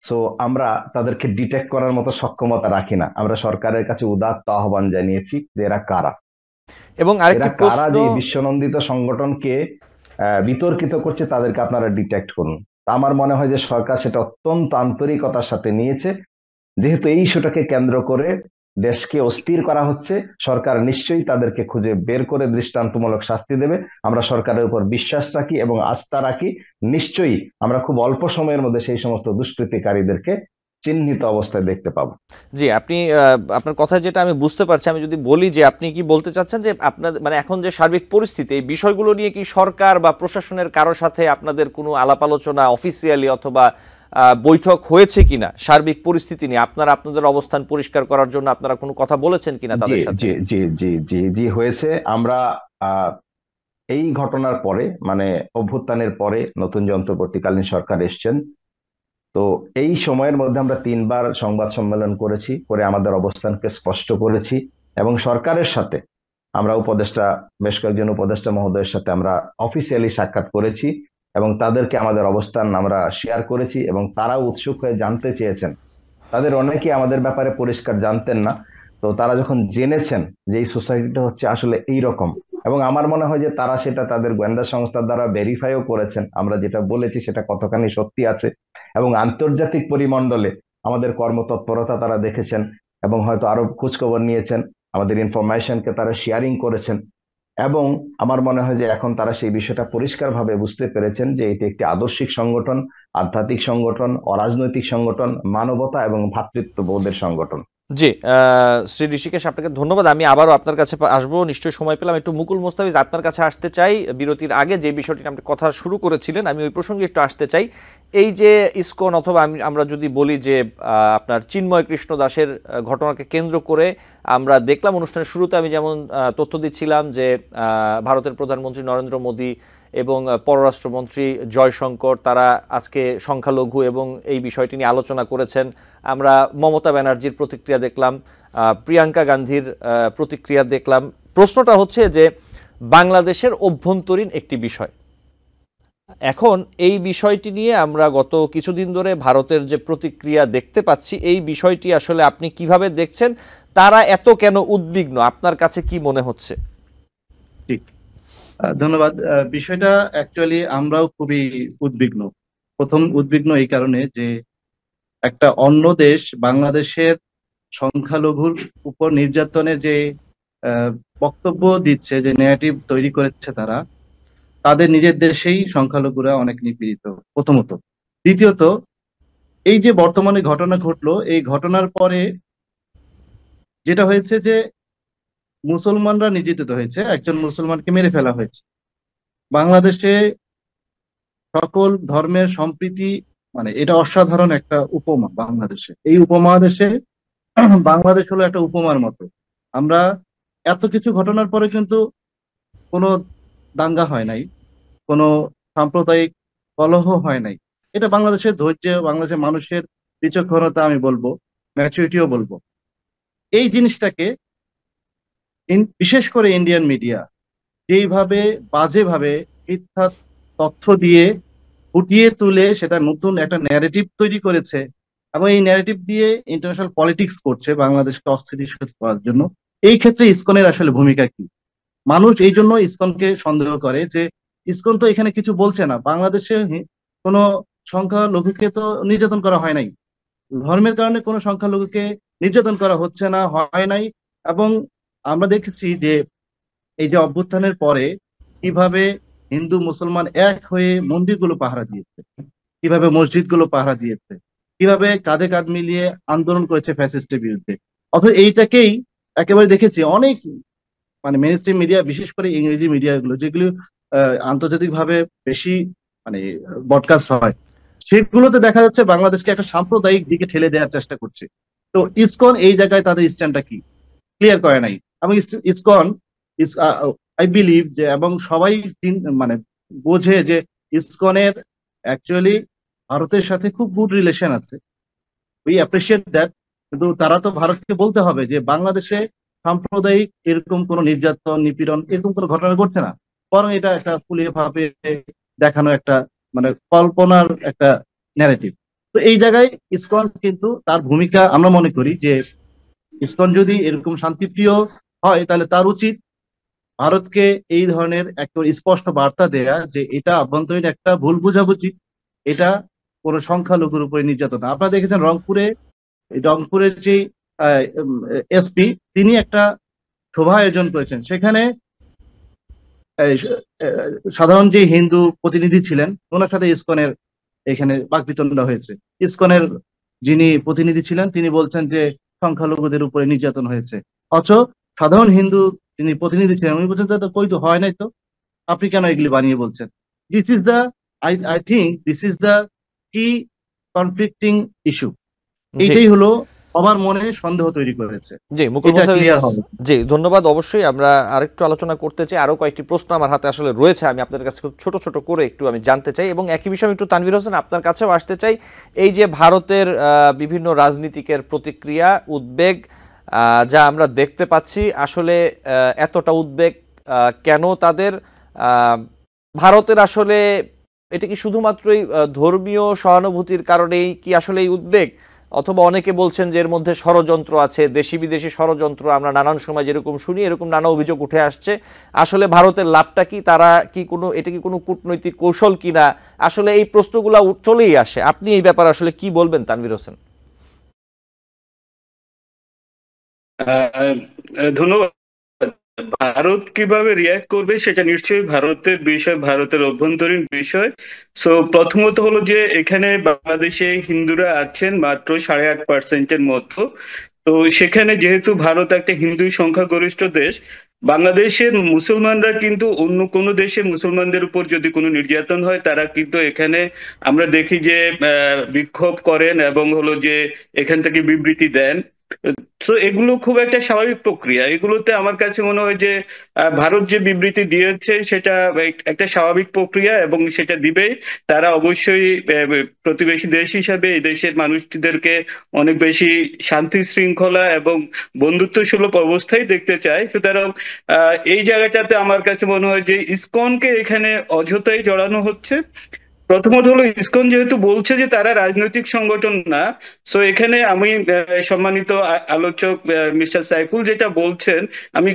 সো আমরা তাদেরকে ডিটেক্ট করার মতো সক্ষমতা রাখি না। আমরা সরকারের কাছে উদাত্ত আহ্বান জানিয়েছি যে এরা কারা, এবং আরেকটি কারা প্রশ্ন, যে বিশ্বনন্দিত সংগঠনকে বিতর্কিত করছে তাদেরকে আপনারা ডিটেক্ট করুন। আমার মনে হয় যে সরকার সেটা অত্যন্ত আন্তরিকতার সাথে নিয়েছে। যেহেতু এই ইস্যুটাকে কেন্দ্র করে দেশকে অস্থির করা হচ্ছে, সরকার নিশ্চয়ই তাদেরকে খুঁজে বের করে দৃষ্টান্তমূলক শাস্তি দেবে। আমরা সরকারের উপর বিশ্বাস রাখি এবং আস্থা রাখি। নিশ্চয়ই আমরা খুব অল্প সময়ের মধ্যে সেই সমস্ত দুষ্কৃতিকারীদেরকে চিহ্নিত অবস্থায় দেখতে পাবো। জি, আপনি আপনার কথা যেটা আমি বুঝতে পারছি, আমি যদি বলি যে আপনি কি বলতে চাচ্ছেন যে আপনাদের মানে এখন যে সার্বিক পরিস্থিতি, এই বিষয়গুলো নিয়ে কি সরকার বা প্রশাসনের কারোর সাথে আপনাদের কোনো আলাপ আলোচনা অফিসিয়ালি অথবা বৈঠক হয়েছে কিনা সার্বিক পরিস্থিতি নিয়ে? আপনারা আপনাদের অবস্থান পরিষ্কার করার জন্য আপনারা কোনো কথা বলেছেন কিনা তাদের সাথে? জি জি জি জি জি হয়েছে। আমরা এই ঘটনার পরে, মানে অভ্যুত্থানের পরে নতুন যে অন্তর্বর্তীকালীন সরকার এসছেন, তো এই সময়ের মধ্যে আমরা 3 বার সংবাদ সম্মেলন করেছি, করে আমাদের অবস্থানকে স্পষ্ট করেছি, এবং সরকারের সাথে আমরা বেশ কয়েকজন উপদেষ্টা মহোদয়ের সাথে আমরা অফিসিয়ালি সাক্ষাৎ করেছি, এবং তাদেরকে আমাদের অবস্থান আমরা শেয়ার করেছি, এবং তারাও উৎসুক হয়ে জানতে চেয়েছেন। তাদের অনেকেই আমাদের ব্যাপারে পরিষ্কার জানতেন না, তো তারা যখন জেনেছেন যে এই সোসাইটিটা হচ্ছে আসলে এই রকম, এবং আমার মনে হয় যে তারা সেটা তাদের গোয়েন্দা সংস্থার দ্বারা ভেরিফাইও করেছেন, আমরা যেটা বলেছি সেটা কতখানি সত্যি আছে, এবং আন্তর্জাতিক পরিমণ্ডলে আমাদের কর্মতৎপরতা তারা দেখেছেন, এবং হয়তো আরো খোঁজখবর নিয়েছেন, আমাদের ইনফরমেশনকে তারা শেয়ারিং করেছেন, এবং আমার মনে হয় যে এখন তারা সেই বিষয়টা পরিষ্কারভাবে বুঝতে পেরেছেন যে এটি একটি আদর্শিক সংগঠন, আধ্যাত্মিক সংগঠন, অরাজনৈতিক সংগঠন, মানবতা এবং ভ্রাতৃত্ববোধের সংগঠন। জি, শ্রী ঋষিকেশ, আপনাকে ধন্যবাদ। আমি আবারও আপনার কাছে আসবো, নিশ্চয়ই সময় পেলাম। একটু মুকুল মোস্তাফিজ, আপনার কাছে আসতে চাই। বিরতির আগে যে বিষয়টি আপনি কথা শুরু করেছিলেন, আমি ওই প্রসঙ্গে একটু আসতে চাই। এই যে ইসকন, অথবা আমরা যদি বলি যে আপনার চিন্ময় কৃষ্ণ দাসের ঘটনাকে কেন্দ্র করে আমরা দেখলাম অনুষ্ঠানের শুরুতে আমি যেমন তথ্য দিচ্ছিলাম যে ভারতের প্রধানমন্ত্রী নরেন্দ্র মোদী এবং পররাষ্ট্রমন্ত্রী জয়শঙ্কর তারা আজকে সংখ্যালঘু এবং এই বিষয়টি নিয়ে আলোচনা করেছেন। আমরা মমতা ব্যানার্জির প্রতিক্রিয়া দেখলাম, প্রিয়াঙ্কা গান্ধীর প্রতিক্রিয়া দেখলাম। প্রশ্নটা হচ্ছে যে বাংলাদেশের অভ্যন্তরীণ একটি বিষয়, এখন এই বিষয়টি নিয়ে আমরা গত কিছুদিন ধরে ভারতের যে প্রতিক্রিয়া দেখতে পাচ্ছি, এই বিষয়টি আসলে আপনি কিভাবে দেখছেন? তারা এত কেন উদ্বিগ্ন, আপনার কাছে কি মনে হচ্ছে? ঠিক, ধন্যবাদ। বিষয়টা অ্যাকচুয়ালি আমরাও খুবই উদ্বিগ্ন। প্রথম উদ্বিগ্ন এই কারণে যে একটা অন্য দেশ বাংলাদেশের সংখ্যালঘুর উপর নির্যাতনের যে বক্তব্য দিচ্ছে, যে নেগেটিভ তৈরি করেছে তারা, তাদের নিজের দেশেই সংখ্যালঘুরা অনেক নিপীড়িত প্রথমত। দ্বিতীয়ত, এই যে বর্তমানে ঘটনা ঘটলো, এই ঘটনার পরে যেটা হয়েছে যে মুসলমানরা নির্যাতিত হয়েছে, একজন মুসলমানকে মেরে ফেলা হয়েছে। বাংলাদেশে সকল ধর্মের সম্প্রীতি, মানে এটা অসাধারণ একটা উপমা। বাংলাদেশে, এই উপমহাদেশে বাংলাদেশ হলো একটা উপমার মতো। আমরা এত কিছু ঘটনার পরে কিন্তু কোনো দাঙ্গা হয় নাই, কোনো সাম্প্রদায়িক কলহ হয় নাই। এটা বাংলাদেশের ধৈর্য, বাংলাদেশের মানুষের বিচক্ষণতা আমি বলবো, ম্যাচুরিটিও বলবো। এই জিনিসটাকে বিশেষ করে ইন্ডিয়ান মিডিয়া যেইভাবে বাজেভাবে মিথ্যা তথ্য দিয়ে ফুটিয়ে তুলে সেটা নতুন একটা ন্যারেটিভ তৈরি করেছে, এবং এই ন্যারেটিভ দিয়ে ইন্টারন্যাশনাল পলিটিক্স করছে বাংলাদেশকে অস্থিতিশীল করার জন্য। এই ক্ষেত্রে ইসকনের আসলে ভূমিকা কি? মানুষ এই জন্য ইসকনকে সন্দেহ করে যে ইসকন তো এখানে কিছু বলছে না। বাংলাদেশে কোনো সংখ্যালঘুকে তো নির্যাতন করা হয় নাই, ধর্মের কারণে কোনো সংখ্যালঘুকে নির্যাতন করা হচ্ছে না, হয় নাই। এবং আমরা দেখেছি যে এই যে অভ্যুত্থানের পরে কিভাবে হিন্দু মুসলমান এক হয়ে মন্দিরগুলো পাহারা দিয়েছে, কিভাবে মসজিদগুলো পাহারা দিয়েছে, কিভাবে কাঁধে কাঁধ মিলিয়ে আন্দোলন করেছে ফ্যাসিস্টের বিরুদ্ধে। অথচ এইটাকেই একেবারে দেখেছি অনেক, মানে মেইন স্ট্রিম মিডিয়া, বিশেষ করে ইংরেজি মিডিয়াগুলো যেগুলো আন্তর্জাতিকভাবে বেশি মানে ব্রডকাস্ট হয়, সেগুলোতে দেখা যাচ্ছে বাংলাদেশকে একটা সাম্প্রদায়িক দিকে ঠেলে দেওয়ার চেষ্টা করছে। তো ইসকন এই জায়গায় তাদের স্ট্যান্ডটা কি ক্লিয়ার করে নাই। এবং ইসকন আই বিলিভ যে, এবং সবাই মানে বোঝে যে ইসকনের অ্যাকচুয়ালি ভারতের সাথে খুব গুড রিলেশন আছে, উই অ্যাপ্রিসিয়েট দ্যাট। কিন্তু তারা তো ভারতকে বলতে হবে যে বাংলাদেশে সাম্প্রদায়িক এরকম কোনো নির্যাতন, নিপীড়ন এরকম কোনো ঘটনা ঘটছে না, বরং এটা একটা ফুলিয়ে ভাবে দেখানো একটা মানে কল্পনার একটা ন্যারেটিভ। তো এই জায়গায় ইসকন কিন্তু তার ভূমিকা, আমরা মনে করি যে ইসকন যদি এরকম শান্তিপ্রিয় হয় তাহলে তার উচিত ভারতকে এই ধরনের একটা স্পষ্ট বার্তা দেয়া যে এটা আভ্যন্তরীণ একটা ভুল বুঝাবুঝি, এটা কোনো সংখ্যালঘুর উপরে নির্যাতন না। আপনারা দেখেছেন রংপুরের যে এসপি, তিনি একটা শোভা আয়োজন করেছেন, সেখানে সাধারণ যে হিন্দু প্রতিনিধি ছিলেন ওনার সাথে ইসকনের এখানে বাকবিতণ্ডা হয়েছে। ইসকনের যিনি প্রতিনিধি ছিলেন তিনি বলছেন যে সংখ্যালঘুদের উপরে নির্যাতন হয়েছে, অথচ সাধারণ হিন্দু যিনি প্রতিনিধি ছিলেন উনি বলছেন তো কই তো হয় নাই, তো আপনি কেন এগুলি বানিয়ে বলছেন? This is the I think this is the কি কনফ্লিক্টিং ইস্যু। এইটাই হলো সবার মনে সন্দেহ তৈরি করেছে। জি মুকুল এটা ক্লিয়ার হবে। জি ধন্যবাদ। অবশ্যই আমরা আরেকটু আলোচনা করতে চাই, আরো কয়েকটি প্রশ্ন আমার হাতে আসলে রয়েছে, আমি আপনাদের কাছে খুব ছোট ছোট করে একটু আমি জানতে চাই, এবং একই বিষয়ে একটু তানভীর হোসেন আপনার কাছেও আসতে চাই। এই যে ভারতের বিভিন্ন রাজনীতিকের প্রতিক্রিয়া, উদ্বেগ যা আমরা দেখতে পাচ্ছি, আসলে এতটা উদ্বেগ কেন তাদের? ভারতের আসলে এটা কি শুধুমাত্রই ধর্মীয় সহানুভূতির কারণেই কি আসলে এই উদ্বেগ, অথবা অনেকে বলছেন যে এর মধ্যে ষড়যন্ত্র আছে, দেশি বিদেশি ষড়যন্ত্র, আমরা নানান সময় যেরকম শুনি এরকম নানা অভিযোগ উঠে আসছে। আসলে ভারতের লাভটা কি, তারা কি এটা কি কোনো কূটনৈতিক কৌশল কিনা, আসলে এই প্রশ্নগুলো চলেই আসে। আপনি এই ব্যাপারে আসলে কি বলবেন তানভীর হোসেন? ধন্যবাদ। ভারত কিভাবে রিয়াক্ট করবে সেটা নিশ্চয়ই ভারতের বিষয়, ভারতের অভ্যন্তরীণ বিষয়। সো প্রথমত হলো যে এখানে বাংলাদেশে হিন্দুরা আছেন মাত্র 8.5% মতো। তো সেখানে যেহেতু ভারত একটা হিন্দু সংখ্যাগরিষ্ঠ দেশ, বাংলাদেশের মুসলমানরা কিন্তু অন্য কোনো দেশে মুসলমানদের উপর যদি কোনো নির্যাতন হয় তারা কিন্তু এখানে আমরা দেখি যে বিক্ষোভ করেন এবং হলো যে এখান থেকে বিবৃতি দেন। তো এগুলো খুব একটা স্বাভাবিক প্রক্রিয়া। এগুলোতে আমার কাছে মনে হয় যে ভারত যে বিবৃতি দিয়েছে সেটা একটা স্বাভাবিক প্রক্রিয়া এবং সেটা দিবেই। তারা অবশ্যই প্রতিবেশী দেশ হিসাবে এই দেশের মানুষদেরকে অনেক বেশি শান্তি শৃঙ্খলা এবং বন্ধুত্ব সুলভ অবস্থায় দেখতে চায়। সুতরাং এই জায়গাটাতে আমার কাছে মনে হয় যে ইসকনকে এখানে অযথাই জড়ানো হচ্ছে। প্রথমত হলো ইসকন যেহেতু বলছে যে তারা রাজনৈতিক সংগঠন না, সো এখানে আমি সম্মানিত আলোচক মিস্টার সাইফুল যেটা বলছেন, আমি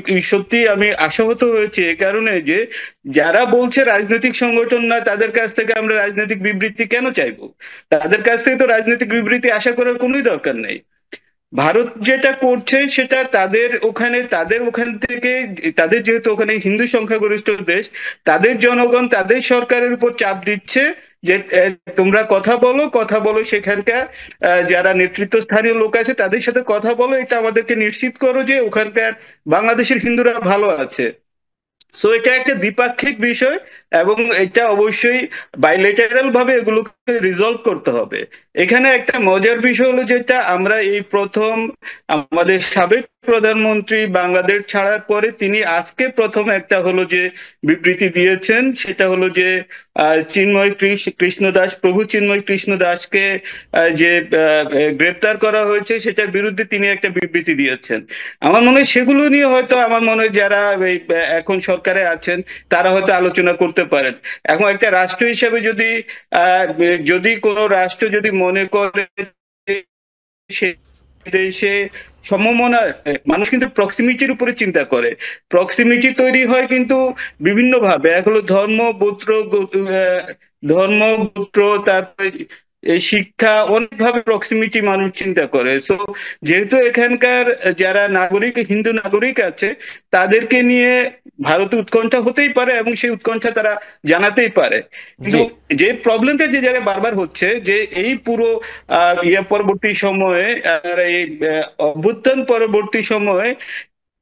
আশাহত হয়েছি এ কারণে যে যারা বলছে রাজনৈতিক সংগঠন না তাদের কাছ থেকে আমরা রাজনৈতিক বিবৃতি কেন চাইবো? তাদের কাছ থেকে তো রাজনৈতিক বিবৃতি আশা করার কোনোই দরকার নেই। ভারত যেটা করছে সেটা তাদের ওখান থেকে, তাদের যেহেতু ওখানে হিন্দু সংখ্যাগরিষ্ঠ দেশ, তাদের জনগণ তাদের সরকারের উপর চাপ দিচ্ছে যে তোমরা কথা বলো সেখানকার যারা নেতৃত্বস্থানীয় লোক আছে তাদের সাথে কথা বলো, এটা আমাদেরকে নিশ্চিত করো যে ওখানকার বাংলাদেশের হিন্দুরা ভালো আছে। সো এটা একটা দ্বিপাক্ষিক বিষয় এবং এটা অবশ্যই বাইলেটারাল ভাবে এগুলোকে রিজলভ করতে হবে। এখানে একটা মজার বিষয় হলো যেটা আমরা এই প্রথম আমাদের সাবেক প্রধানমন্ত্রী বাংলাদেশ ছাড়ার পরে তিনি আজকে প্রথম একটা হলো যে বিবৃতি দিয়েছেন, সেটা হলো যে কৃষ্ণ দাস, প্রভু চিন্ময় কৃষ্ণ দাসকে যে গ্রেপ্তার করা হয়েছে সেটার বিরুদ্ধে তিনি একটা বিবৃতি দিয়েছেন। আমার মনে হয় সেগুলো নিয়ে হয়তো আমার মনে হয় যারা এই এখন সরকারে আছেন তারা হয়তো আলোচনা করতে পারেন। এখন একটা রাষ্ট্র হিসেবে যদি কোনো রাষ্ট্র যদি মনে করে সে দেশে সমমনা, মানুষ কিন্তু প্রক্সিমিটির উপরে চিন্তা করে। প্রক্সিমিটি তৈরি হয় কিন্তু বিভিন্ন ভাবে, এক হলো ধর্ম, গোত্র, তারপরে শিক্ষা, অনেকভাবে প্রক্সিমিটি মানুষ চিন্তা করে। সো যেহেতু এখানকার যারা নাগরিক, হিন্দু নাগরিক আছে, তাদেরকে নিয়ে ভারতে উৎকণ্ঠা হতেই পারে এবং সেই উৎকণ্ঠা তারা জানাতেই পারে। কিন্তু যে প্রবলেমটা যে জায়গায় বারবার হচ্ছে যে এই পুরো পরবর্তী সময়ে, এই অভ্যুত্থান পরবর্তী সময়ে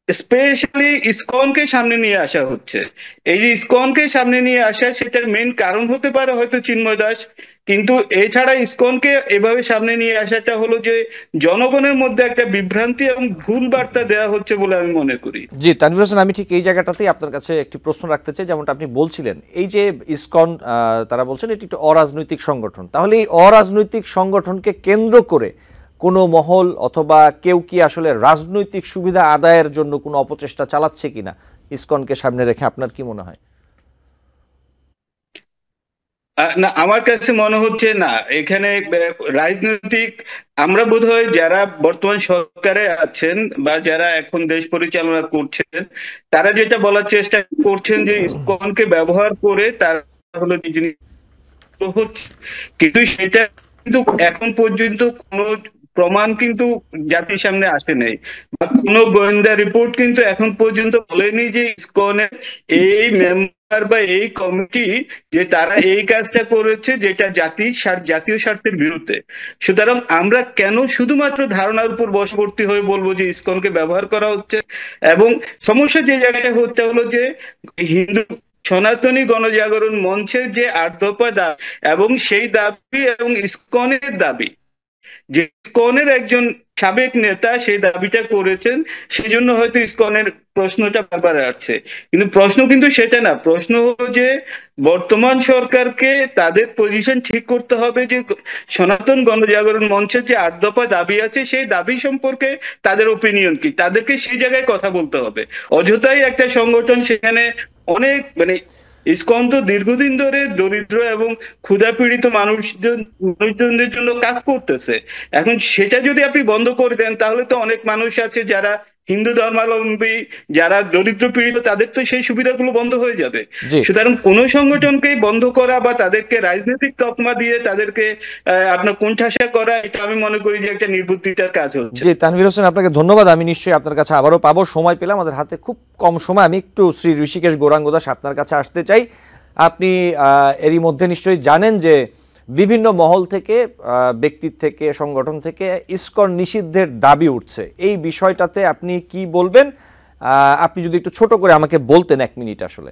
স্পেশালি ইসকনকে সামনে নিয়ে আসা হচ্ছে। এই যে ইসকনকে সামনে নিয়ে আসা, সেটার মেইন কারণ হতে পারে হয়তো চিন্ময় দাস, কিন্তু এছাড়া ইসকনকে এভাবে সামনে নিয়ে আসাটা হলো যে জনগণের মধ্যে একটা বিভ্রান্তি এবং ভুল বার্তা দেওয়া হচ্ছে বলে আমি মনে করি। জি তানভীর হোসেন, আমি ঠিক এই জায়গাটাতেই আপনার কাছে একটি প্রশ্ন রাখতে চাই। যেমনটা আপনি বলছিলেন, এই যে ইসকন তারা বলছেন এটি একটি অরাজনৈতিক সংগঠন, তাহলে এই অরাজনৈতিক সংগঠনকে কেন্দ্র করে কোনো মহল অথবা কেউ কি আসলে রাজনৈতিক সুবিধা আদায়ের জন্য কোনো অপচেষ্টা চালাচ্ছে কিনা ইসকনকে সামনে রেখে, আপনার কি মনে হয়? না, আমার কাছে মনে হচ্ছে না এখানে রাজনৈতিক, আমরা বোধহয় যারা বর্তমান সরকারে আছেন বা যারা এখন দেশ পরিচালনা করছেন, তারা যেটা বলার চেষ্টা করছেন যে ইসকনকে ব্যবহার করে তারা হলো জিনিস হচ্ছে, কিন্তু সেটা কিন্তু এখন পর্যন্ত কোনো প্রমাণ কিন্তু জাতির সামনে আসে নাই, বা কোনো গোয়েন্দা রিপোর্ট কিন্তু এখন পর্যন্ত বলেনি যে ইসকনের এই মেম্বার বা এই কমিটি যে তারা এই কাজটা করেছে যেটা জাতীয় স্বার্থের বিরুদ্ধে। সুতরাং আমরা কেন শুধুমাত্র ধারণার উপর বশবর্তী হয়ে বলবো যে ইসকনকে ব্যবহার করা হচ্ছে? এবং সমস্যা যে জায়গাটা হতে হলো যে হিন্দু সনাতনী গণজাগরণ মঞ্চের যে ৮ দফা দাবি এবং সেই দাবি এবং ইসকনের দাবি, যে ইসকনের একজন সাবেক নেতা সেই দাবিটা করেছেন, সেই জন্য হয়তো ইসকনের প্রশ্নটা বারবার আসছে। কিন্তু প্রশ্ন কিন্তু সেটা না, প্রশ্ন হলো যে বর্তমান সরকারকে তাদের পজিশন ঠিক করতে হবে যে সনাতন গণজাগরণ মঞ্চের যে ৮ দফা দাবি আছে সেই দাবি সম্পর্কে তাদের ওপিনিয়ন কি, তাদেরকে সেই জায়গায় কথা বলতে হবে। অযথাই একটা সংগঠন সেখানে অনেক ইসকন তো দীর্ঘদিন ধরে দরিদ্র এবং ক্ষুধাপীড়িত মানুষজনদের জন্য কাজ করতেছে। এখন সেটা যদি আপনি বন্ধ করে দেন তাহলে তো অনেক মানুষ আছে যারা হিন্দু ধর্মাবলম্বী, যারা দরিদ্র পীড়িত, তাদের তো সেই সুবিধাগুলো বন্ধ হয়ে যাবে। সুতরাং কোন সংগঠনকেই বন্ধ করা বা তাদেরকে রাজনৈতিক তকমা দিয়ে তাদেরকে আপনার কোণঠাসা করা, এটা আমি মনে করি যে একটা নির্বুদ্ধিতার কাজ হচ্ছে। জি তানভীর হোসেন, আপনাকে ধন্যবাদ। আমি নিশ্চয়ই আপনার কাছে আবারও পাবো, সময় পেলাম, আমাদের হাতে খুব কম সময়। আমি একটু শ্রী ঋষিকেশ গৌরাঙ্গ দাস আপনার কাছে আসতে চাই। আপনি এরই মধ্যে নিশ্চয়ই জানেন যে বিভিন্ন মহল থেকে, ব্যক্তির থেকে, সংগঠন থেকে ইসকন নিষিদ্ধের দাবি উঠছে। এই বিষয়টাতে আপনি কি বলবেন? আপনি যদি একটু ছোট করে আমাকে বলতেন ১ মিনিট আসলে।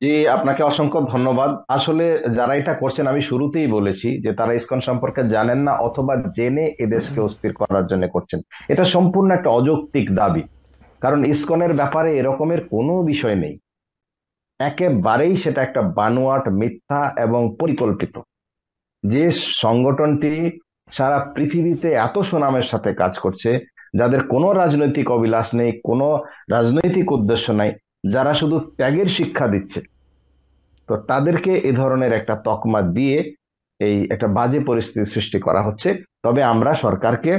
জি, আপনাকে অসংখ্য ধন্যবাদ। আসলে যারা এটা করছেন, আমি শুরুতেই বলেছি যে তারা ইসকন সম্পর্কে জানেন না অথবা জেনে এদেশকে অস্থির করার জন্য করছেন। এটা সম্পূর্ণ একটা অযৌক্তিক দাবি, কারণ ইসকনের ব্যাপারে এরকমের কোনো বিষয় নেই। একেবারেই সেটা একটা বানোয়াট, মিথ্যা এবং পরিকল্পিত। যে সংগঠনটি সারা পৃথিবীতে এত সুনামের সাথে কাজ করছে, যাদের কোনো রাজনৈতিক অভিলাষ নেই, কোনো রাজনৈতিক উদ্দেশ্য নাই, যারা শুধু ত্যাগের শিক্ষা দিচ্ছে, তো তাদেরকে এ ধরনের একটা তকমা দিয়ে এই একটা বাজে পরিস্থিতি সৃষ্টি করা হচ্ছে। তবে আমরা সরকারকে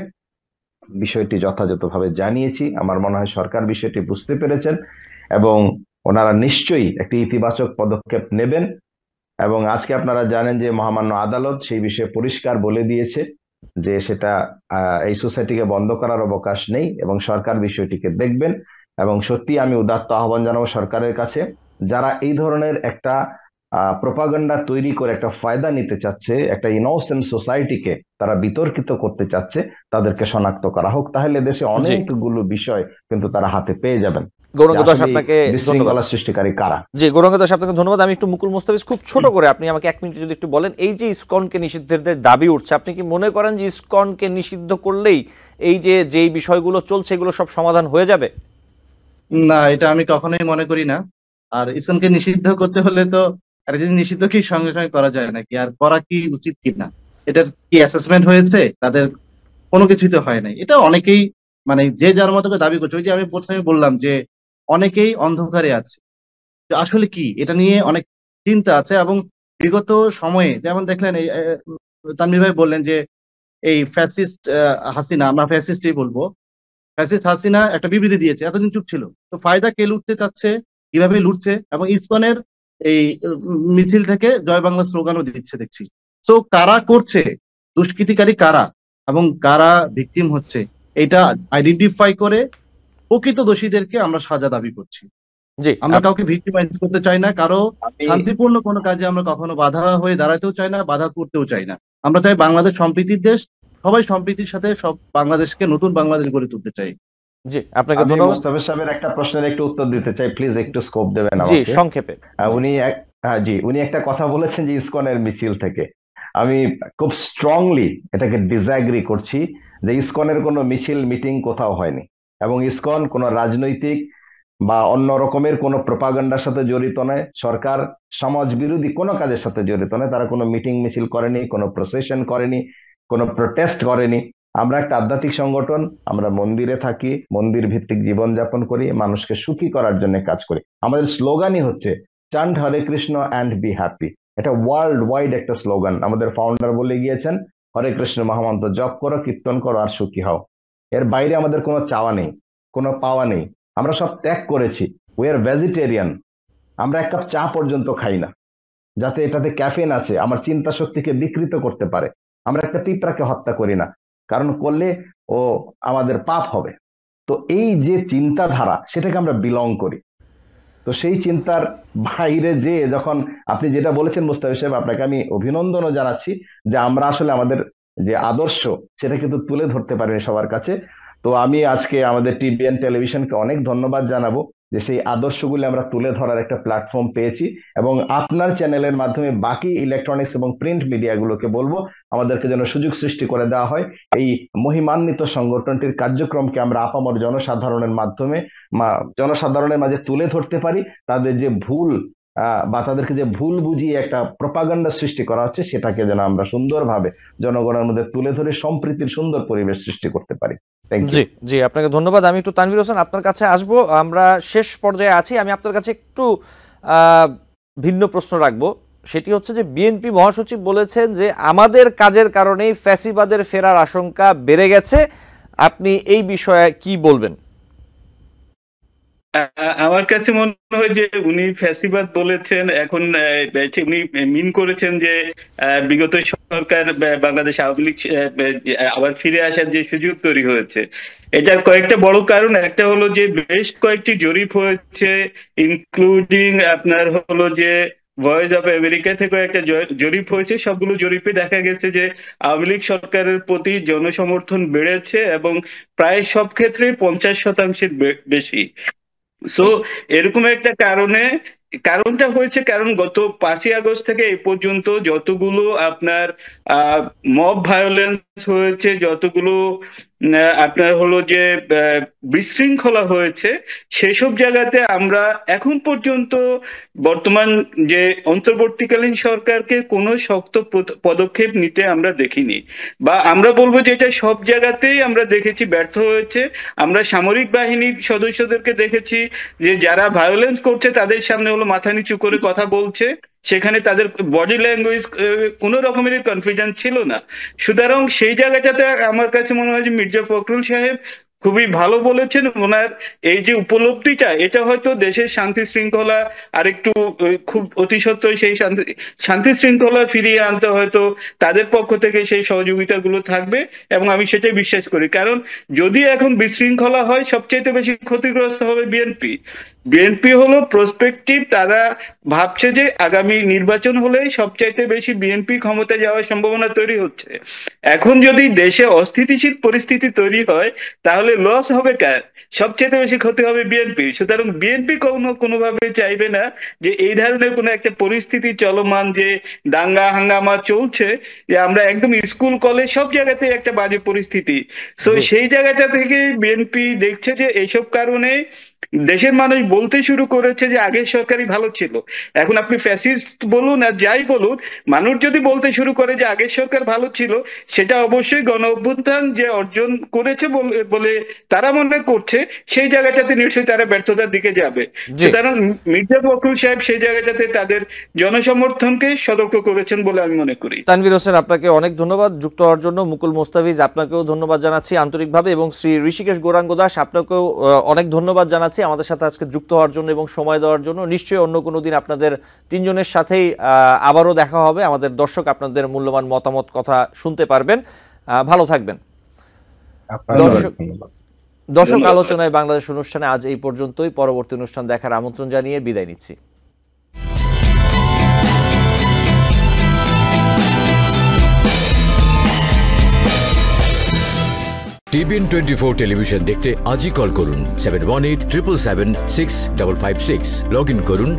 বিষয়টি যথাযথভাবে জানিয়েছি। আমার মনে হয় সরকার বিষয়টি বুঝতে পেরেছেন এবং ওনারা নিশ্চয়ই একটি ইতিবাচক পদক্ষেপ নেবেন। এবং আজকে আপনারা জানেন যে মহামান্য আদালত সেই বিষয়ে পরিষ্কার বলে দিয়েছে যে সেটা এই সোসাইটিকে বন্ধ করার অবকাশ নেই এবং সরকার বিষয়টিকে দেখবেন। এবং সত্যি আমি উদাত্ত আহ্বান জানাবো সরকারের কাছে, যারা এই ধরনের একটা প্রোপাগান্ডা তৈরি করে একটা ফায়দা নিতে চাচ্ছে, একটা ইনোসেন্ট সোসাইটিকে তারা বিতর্কিত করতে চাচ্ছে, তাদেরকে শনাক্ত করা হোক, তাহলে দেশে অনেকগুলো বিষয় কিন্তু তারা হাতে পেয়ে যাবেন। গৌরাঙ্গ দাস আপনাকে ধন্যবাদ। বিশৃঙ্খলা সৃষ্টিকারী কারা? জি গৌরাঙ্গ দাস আপনাকে ধন্যবাদ। আমি একটু মুকুল মোস্তাফিজ খুব ছোট করে আপনি আমাকে 1 মিনিট যদি একটু বলেন, এই যে ইসকনকে নিষিদ্ধের দাবি উঠছে, আপনি কি মনে করেন যে ইসকনকে নিষিদ্ধ করলেই এই যে যেই বিষয়গুলো চলছে এগুলো সব সমাধান হয়ে যাবে? না, এটা আমি কখনোই মনে করি না। আর ইসকনকে নিষিদ্ধ করতে হলে তো একটা জিনিস নিষিদ্ধ কি সঙ্গে সঙ্গে করা যায় নাকি, আর করা কি উচিত কিনা এটার কি অ্যাসেসমেন্ট হয়েছে? তাদের কোনো কিছুই তো হয় নাই। এটা অনেকেই মানে যে যার মতো করে দাবি করছে। ওই যে আমি প্রথমে বললাম যে অনেকেই অন্ধকারে আছে, তো আসলে কি এটা নিয়ে অনেক চিন্তা আছে। এবং বিগত সময়ে যেমন দেখলেন এই তানভীর ভাই বললেন যে এই ফ্যাসিস্ট হাসিনা, আমরা ফ্যাসিস্টই বলবো, ফ্যাসিস্ট হাসিনা একটা বিবৃতি দিয়েছে, এতদিন চুপ ছিল। তো ফায়দা কে লুটতে চাচ্ছে, কিভাবে লুটছে, এবং ইসকনের এই মিছিল থেকে জয় বাংলা স্লোগানও দিচ্ছে দেখছি। সো কারা করছে, দুষ্কৃতিকারী কারা এবং কারা ভিকটিম হচ্ছে, এটা আইডেন্টিফাই করে প্রকৃত দোষীদেরকে আমরা সাজা দাবি করছি। জি আমরা কাউকে ভিক্টিমাইজ করতে চাই না, কারো শান্তিপূর্ণ কোনো কাজে আমরা কখনো বাধা হয়ে দাঁড়াতেও চাই না, বাধা করতেও চাই না। আমরা চাই বাংলাদেশ সম্প্রীতির দেশ, সবাই সম্প্রীতির সাথে সব বাংলাদেশকে নতুন বাংলাদেশ গড়ে তুলতে চাই। জি আপনাকে আমি ধন্যবাদ। মোস্তাফিজ সাহেবের একটা প্রশ্নের একটু উত্তর দিতে চাই, প্লিজ একটু স্কোপ দেবেন জি আমাকে। সংক্ষেপে। উনি একটা কথা বলেছেন যে ইসকনের মিছিল থেকে, আমি খুব স্ট্রংলি এটাকে ডিসঅ্যাগ্রি করছি যে ইসকনের কোনো মিছিল মিটিং কোথাও হয়নি, এবং ইসকন কোনো রাজনৈতিক বা অন্য রকমের কোনো প্রোপাগান্ডার সাথে জড়িত নয়, সরকার সমাজ বিরোধী কোনো কাজের সাথে জড়িত নয়। তারা কোনো মিটিং মিছিল করেনি, কোনো প্রসেশন করেনি, কোনো প্রোটেস্ট করেনি। আমরা একটা আধ্যাত্মিক সংগঠন, আমরা মন্দিরে থাকি, মন্দির ভিত্তিক জীবনযাপন করি, মানুষকে সুখী করার জন্য কাজ করি। আমাদের স্লোগানই হচ্ছে chant Hare Krishna and be happy. এটা ওয়ার্ল্ড ওয়াইড একটা স্লোগান। আমাদের ফাউন্ডার বলে গিয়েছেন, হরে কৃষ্ণ মহামন্ত্র জপ করো, কীর্তন করো, আর সুখী হও। এর বাইরে আমাদের কোনো চাওয়া নেই, কোনো পাওয়া নেই। আমরা সব ত্যাগ করেছি। We are vegetarian. আমরা এক কাপ চা পর্যন্ত খাই না, যাতে এটাতে ক্যাফেন আছে, আমার চিন্তা শক্তিকে বিকৃত করতে পারে। আমরা একটা পিঁপড়াকে হত্যা করি না, কারণ করলে ও আমাদের পাপ হবে। তো এই যে চিন্তাধারা, সেটাকে আমরা বিলং করি। তো সেই চিন্তার বাইরে যে যখন আপনি যেটা বলেছেন মুস্তাফিজ সাহেব, আপনাকে আমি অভিনন্দনও জানাচ্ছি যে আমরা আসলে আমাদের যে আদর্শ সেটা কিন্তু তুলে ধরতে পারিনি সবার কাছে। তো আমি আজকে আমাদের টিভিএন টেলিভিশনকে অনেক ধন্যবাদ জানাবো যে সেই আদর্শগুলি আমরা তুলে ধরার একটা প্ল্যাটফর্ম পেয়েছি, এবং আপনার চ্যানেলের মাধ্যমে বাকি ইলেকট্রনিক্স এবং প্রিন্ট মিডিয়াগুলোকে বলবো আমাদেরকে যেন সুযোগ সৃষ্টি করে দেওয়া হয় এই মহিমান্বিত সংগঠনটির কার্যক্রমকে আমরা আপামর জনসাধারণের মাধ্যমে জনসাধারণের মাঝে তুলে ধরতে পারি। তাদের যে ভুল বা তাদেরকে যে ভুল বুঝিয়ে একটা প্রোপাগান্ডা সৃষ্টি করা হচ্ছে, সেটাকে যেন আমরা সুন্দরভাবে জনগণের মধ্যে তুলে ধরে সম্প্রীতির সুন্দর পরিবেশ সৃষ্টি করতে পারি। জি জি আপনাকে ধন্যবাদ। আমি একটু তানভীর হোসেন আপনার কাছে আসবো, আমরা শেষ পর্যায়ে আছি। আমি আপনার কাছে একটু ভিন্ন প্রশ্ন রাখবো, সেটি হচ্ছে যে বিএনপি মহাসচিব বলেছেন যে আমাদের কাজের কারণেই ফ্যাসিবাদের ফেরার আশঙ্কা বেড়ে গেছে। আপনি এই বিষয়ে কি বলবেন? আমার কাছে মনে হয় যে উনি ফ্যাসিবাদ বলেছেন, এখন উনি মিন করেছেন যে বিগত সরকার বাংলাদেশ আওয়ামী লীগ আবার ফিরে আসার যে সুযোগ তৈরি হয়েছে, এটার কয়েকটা বড় কারণ। একটা হলো যে বেশ কয়েকটি জরিপ হয়েছে, ইনক্লুডিং আপনার হলো যে ভয়েস অফ আমেরিকা থেকে একটা জরিপ হয়েছে। সবগুলো জরিপে দেখা গেছে যে আওয়ামী লীগ সরকারের প্রতি জনসমর্থন বেড়েছে এবং প্রায় সব ক্ষেত্রে 50% বেশি। সো এরকম একটা কারণটা হয়েছে, কারণ গত 5ই আগস্ট থেকে এই পর্যন্ত যতগুলো আপনার মব ভায়োলেন্স হয়েছে, যতগুলো আপনার হলো যে বিশৃঙ্খলা হয়েছে, সেসব জায়গাতে আমরা এখন পর্যন্ত বর্তমান যে অন্তর্বর্তীকালীন সরকারকে কোনো শক্ত পদক্ষেপ নিতে আমরা দেখিনি, বা আমরা বলবো যে এটা সব জায়গাতেই আমরা দেখেছি ব্যর্থ হয়েছে। আমরা সামরিক বাহিনীর সদস্যদেরকে দেখেছি যে যারা ভায়োলেন্স করছে তাদের সামনে হলো মাথা নিচু করে কথা বলছে, সেখানে তাদের বডি ল্যাঙ্গুয়েজ কোনো রকমের কনফিডেন্স ছিল না। সুতরাং সেই জায়গাটাতে আমার কাছে মনে হয় যে মির্জা ফখরুল সাহেব খুবই ভালো বলেছেন। ওনার এই যে উপলব্ধিটা, এটা হয়তো দেশের শান্তি শৃঙ্খলা আরেকটু খুব অতি সত্ত্বই সেই শান্তি শৃঙ্খলা ফিরিয়ে আনতে হয়তো তাদের পক্ষ থেকে সেই সহযোগিতাগুলো থাকবে, এবং আমি সেটাই বিশ্বাস করি। কারণ যদি এখন বিশৃঙ্খলা হয়, সবচেয়ে বেশি ক্ষতিগ্রস্ত হবে বিএনপি। বিএনপি হলো প্রসপেক্টিভ, তারা ভাবছে যে আগামী নির্বাচন হলেই সবচাইতে বেশি বিএনপি ক্ষমতা যাওয়ার সম্ভাবনা তৈরি হচ্ছে। এখন যদি দেশে অস্থিতিশীল পরিস্থিতি তৈরি হয় তাহলে লস হবে কার? সবচাইতে বেশি ক্ষতি হবে বিএনপি। সুতরাং বিএনপি কোনোভাবে চাইবে না যে এই ধরনের কোনো একটা পরিস্থিতি চলমান, যে দাঙ্গা হাঙ্গামা চলছে, যে আমরা একদম স্কুল কলেজ সব জায়গাতে একটা বাজে পরিস্থিতি। সো সেই জায়গাটা থেকে বিএনপি দেখছে যে এইসব কারণে দেশের মানুষ বলতে শুরু করেছে যে আগের সরকারই ভালো ছিল। এখন আপনি ফ্যাসিস্ট বলুন আর যাই বলুন, মানুষ যদি বলতে শুরু করে যে আগের সরকার ভালো ছিল, সেটা অবশ্যই গণ অভ্যুত্থান যে অর্জন করেছে বলে তারা মনে করছে, সেই জায়গাটাতে নিশ্চয়ই তারা ব্যর্থতার দিকে যাবে। সুতরাং মির্জা ফখরুল সাহেব সেই জায়গাটাতে তাদের জনসমর্থনকে সতর্ক করেছেন বলে আমি মনে করি। তানভীর হোসেন, আপনাকে অনেক ধন্যবাদ যুক্ত হওয়ার জন্য। মুকুল মোস্তাফিজ, আপনাকেও ধন্যবাদ জানাচ্ছি আন্তরিকভাবে, এবং শ্রী ঋষিকেশ গৌরাঙ্গ দাস, আপনাকেও অনেক ধন্যবাদ জানাচ্ছি আমাদের সাথে আজকে যুক্ত হওয়ার জন্য এবং সময় দেওয়ার জন্য। নিশ্চয়ই অন্য কোনো দিন আপনাদের তিনজনের সাথেই আবারও দেখা হবে। আমাদের দর্শক আপনাদের মূল্যবান মতামত কথা শুনতে পারবেন। ভালো থাকবেন। দর্শক আলোচনায় বাংলাদেশ অনুষ্ঠানে আজ এই পর্যন্তই। পরবর্তী অনুষ্ঠান দেখার আমন্ত্রণ জানিয়ে বিদায় নিচ্ছি। TBN 24 টেলিভিশন দেখতে আজই কল করুন 7187776556। লগ ইন করুন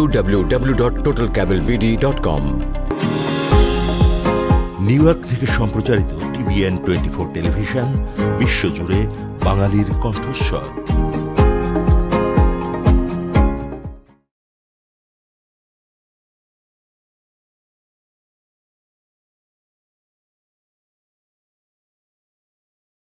www.totalcablebd.com। নিউ ইয়র্ক থেকে সম্প্রচারিত TBN 24 টেলিভিশন বিশ্বজুড়ে বাঙালির কণ্ঠস্বর।